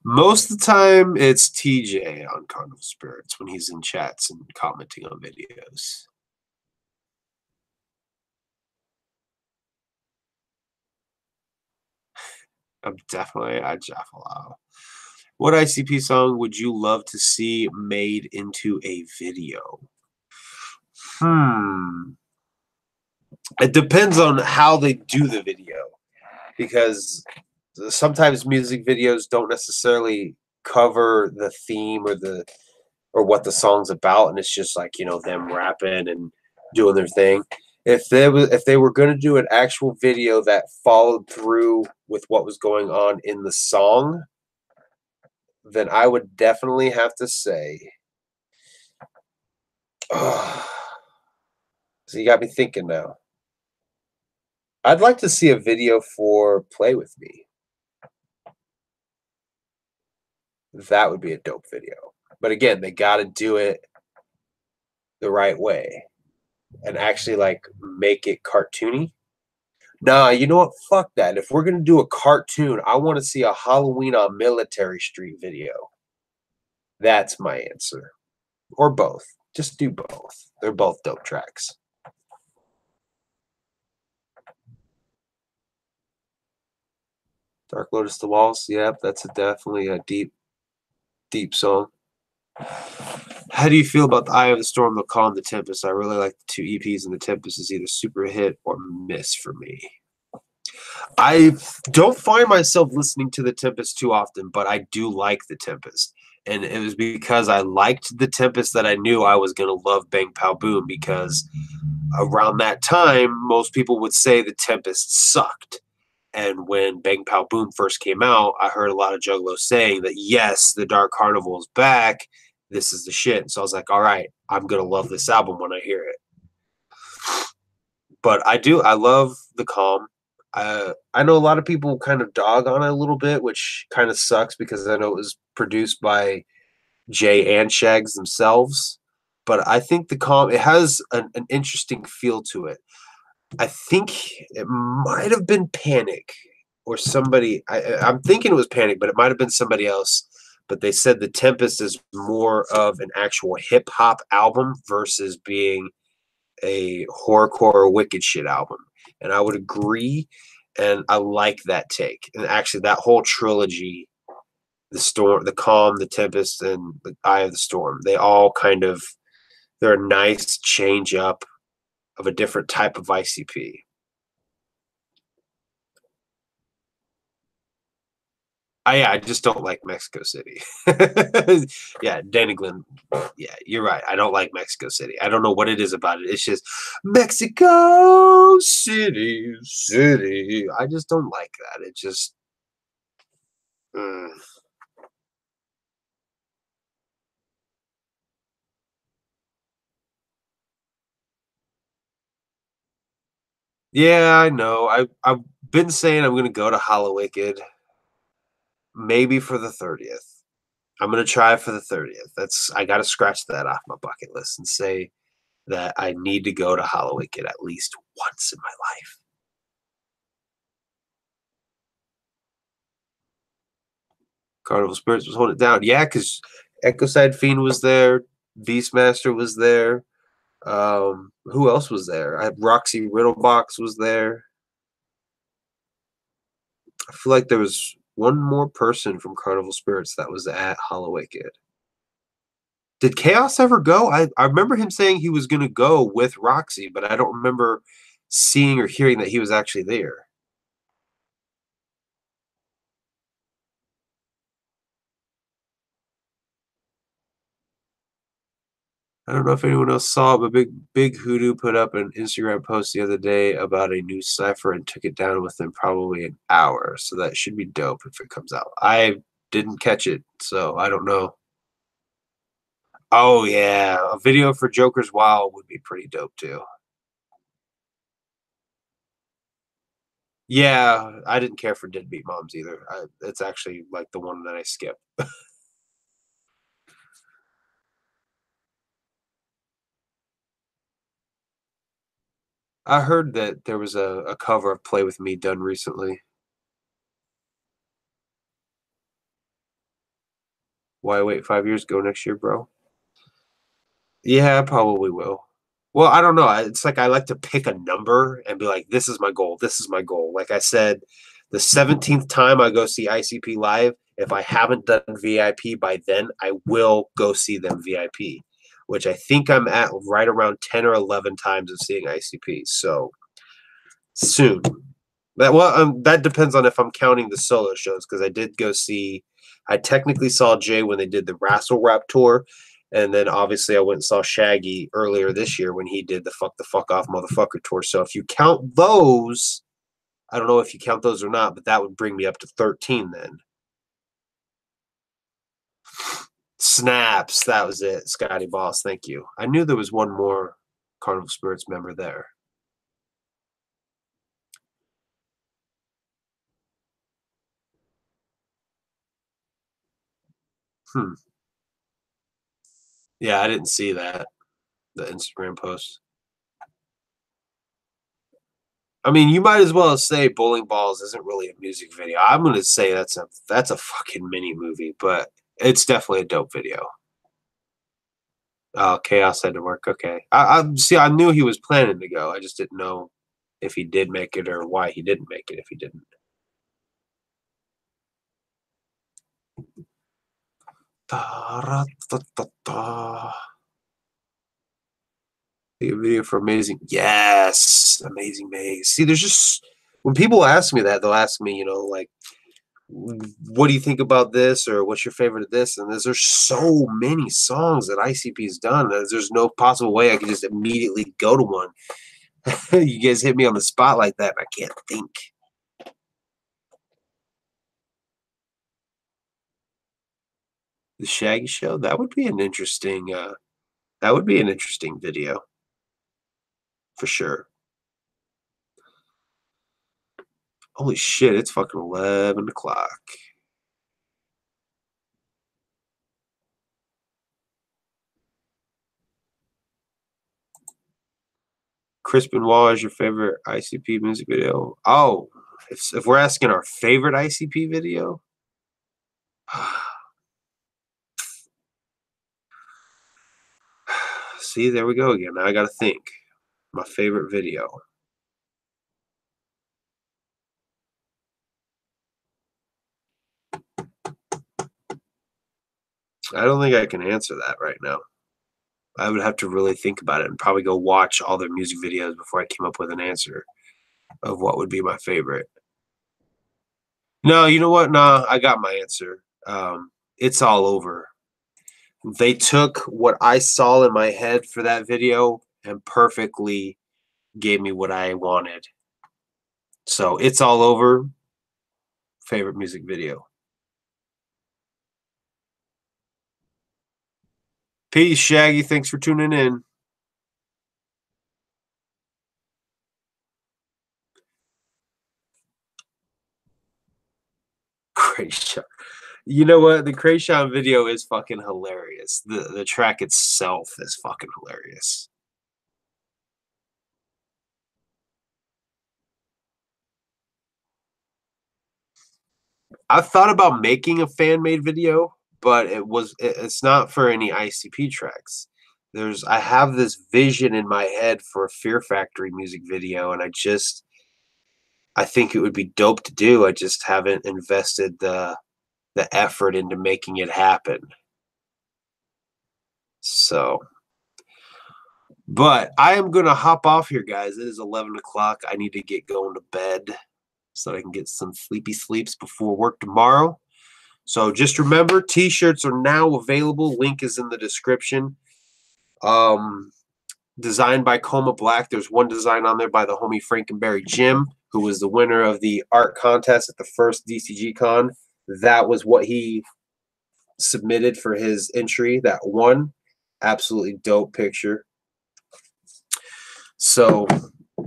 Most of the time, it's TJ on Carnival Spirits when he's in chats and commenting on videos. I Jaffalao. What ICP song would you love to see made into a video? It depends on how they do the video, because sometimes music videos don't necessarily cover the theme or what the song's about, and it's just like, them rapping and doing their thing. If they were going to do an actual video that followed through with what was going on in the song, then I would definitely have to say, so you got me thinking now. I'd like to see a video for Play With Me. That would be a dope video. But again, they got to do it the right way and actually like make it cartoony. Nah, you know what? Fuck that. If we're gonna do a cartoon, I want to see a Halloween on Military Street video. That's my answer. Or both. Just do both. They're both dope tracks. Dark Lotus the Walls. Yep, that's definitely a deep, deep song. How do you feel about the Eye of the Storm, the Calm, the Tempest? I really like the two EPs, and the Tempest is either super hit or miss for me. I don't find myself listening to the Tempest too often, but I do like the Tempest. And it was because I liked the Tempest that I knew I was going to love Bang Pow Boom, because around that time, most people would say the Tempest sucked. And when Bang Pow Boom first came out, I heard a lot of Juggalo saying that, yes, the Dark Carnival is back. This is the shit. So I was like, all right, I'm going to love this album when I hear it. But I love the Calm. I know a lot of people kind of dog on it a little bit, which kind of sucks because I know it was produced by Jay and Shags themselves. But I think the Calm, it has an interesting feel to it. I think it might have been Panic or somebody. I'm thinking it was Panic, but it might have been somebody else. But they said the Tempest is more of an actual hip hop album versus being a horrorcore wicked shit album. And I would agree, and I like that take. And actually, that whole trilogy, the Storm, the Calm, the Tempest, and the Eye of the Storm, they all kind of, they're a nice change up of a different type of ICP. I just don't like Mexico City. Yeah, Danny Glenn. Yeah, you're right. I don't like Mexico City. I don't know what it is about it. It's just Mexico City, city. I just don't like that. It just. Mm. Yeah, I know. I've been saying I'm gonna go to Hallowicked, maybe for the 30th. I'm gonna try for the 30th. I gotta scratch that off my bucket list and say that I need to go to Hallowicked at least once in my life. Carnival Spirits was holding it down. Yeah, because Ecocide Fiend was there, Beastmaster was there. Who else was there? Roxy Riddlebox was there. I feel like there was one more person from Carnival Spirits that was at Hallowicked. Did Chaos ever go? I remember him saying he was going to go with Roxy, but I don't remember seeing or hearing that he was actually there. I don't know if anyone else saw it, but Big Hoodoo put up an Instagram post the other day about a new cipher and took it down within probably an hour. So that should be dope if it comes out. I didn't catch it, so I don't know. Oh yeah, a video for Joker's Wild would be pretty dope too. Yeah, I didn't care for Deadbeat Moms either. It's actually like the one that I skipped. I heard that there was a cover of Play With Me done recently. Why wait 5 years? Go next year, bro. Yeah, I probably will. Well, I don't know. It's like I like to pick a number and be like, this is my goal. This is my goal. Like I said, the 17th time I go see ICP live, if I haven't done VIP by then, I will go see them VIP, which I think I'm at right around 10 or 11 times of seeing ICP. So soon. That depends on if I'm counting the solo shows, because I did go see. I technically saw Jay when they did the Wrestle Rap tour, and then obviously I went and saw Shaggy earlier this year when he did the Fuck Off Motherfucker tour. So if you count those, I don't know if you count those or not, but that would bring me up to 13 then. Snaps, that was it. Scotty Boss, thank you. I knew there was one more Carnival Spirits member there. Yeah, I didn't see that, the Instagram post. I mean, you might as well say Bowling Balls isn't really a music video. I'm gonna say that's a fucking mini movie, but it's definitely a dope video. Oh, Chaos had to work. Okay, I see. I knew he was planning to go. I just didn't know if he did make it or why he didn't make it if he didn't. Da, da, da, da. A video for Amazing. Yes, Amazing Maze. See, there's just when people ask me that, they'll ask me, like, what do you think about this, or what's your favorite of this? And there's so many songs that ICP's done. There's no possible way I could just immediately go to one. You guys hit me on the spot like that, and I can't think. The Shaggy Show, that would be an interesting video for sure. Holy shit, it's fucking 11 o'clock. Chris Benoit is your favorite ICP music video? Oh, if we're asking our favorite ICP video, see, there we go again. Now I got to think. My favorite video. I don't think I can answer that right now. I would have to really think about it and probably go watch all their music videos before I came up with an answer of what would be my favorite. No, you know what? Nah, I got my answer. It's All Over. They took what I saw in my head for that video and perfectly gave me what I wanted. So It's All Over, favorite music video. Peace, Shaggy. Thanks for tuning in. Krayshawn. You know what? The Krayshawn video is fucking hilarious. The track itself is fucking hilarious. I've thought about making a fan made video, but it's not for any ICP tracks. I have this vision in my head for a Fear Factory music video, and I think it would be dope to do. I just haven't invested the effort into making it happen. So, but I am gonna hop off here, guys. It is 11 o'clock. I need to get going to bed so I can get some sleepy sleeps before work tomorrow. So just remember, t-shirts are now available. Link is in the description. Designed by Coma Black. There's one design on there by the homie Frankenberry Jim, who was the winner of the art contest at the first DCG Con. That was what he submitted for his entry. That won. Absolutely dope picture. So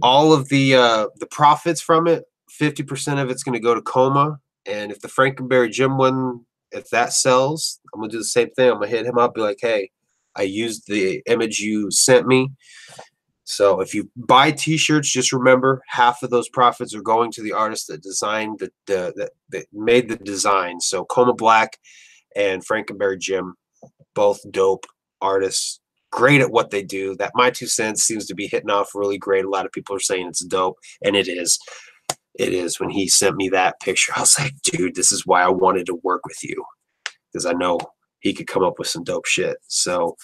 all of the profits from it, 50% of it's going to go to Coma. And if the Frankenberry Jim one, if that sells, I'm going to do the same thing. I'm going to hit him up, be like, hey, I used the image you sent me. So if you buy t-shirts, just remember half of those profits are going to the artist that designed that made the design. So Coma Black and Frankenberry Jim, both dope artists, great at what they do. That My Two Cents seems to be hitting off really great. A lot of people are saying it's dope, and it is. It is. When he sent me that picture, I was like, dude, this is why I wanted to work with you, because I know he could come up with some dope shit. So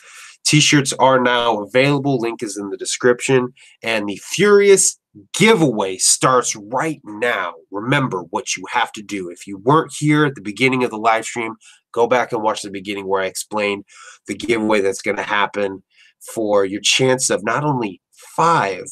T-shirts are now available. Link is in the description. And the Furious giveaway starts right now. Remember what you have to do. If you weren't here at the beginning of the live stream, go back and watch the beginning where I explained the giveaway that's going to happen for your chance of not only 5,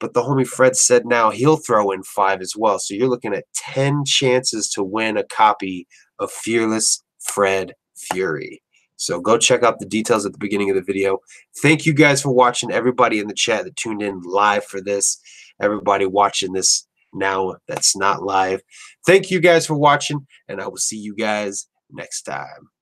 but the homie Fred said now he'll throw in 5 as well. So you're looking at 10 chances to win a copy of Fearless Fred Fury. So go check out the details at the beginning of the video. Thank you guys for watching. Everybody in the chat that tuned in live for this. Everybody watching this now that's not live. Thank you guys for watching, and I will see you guys next time.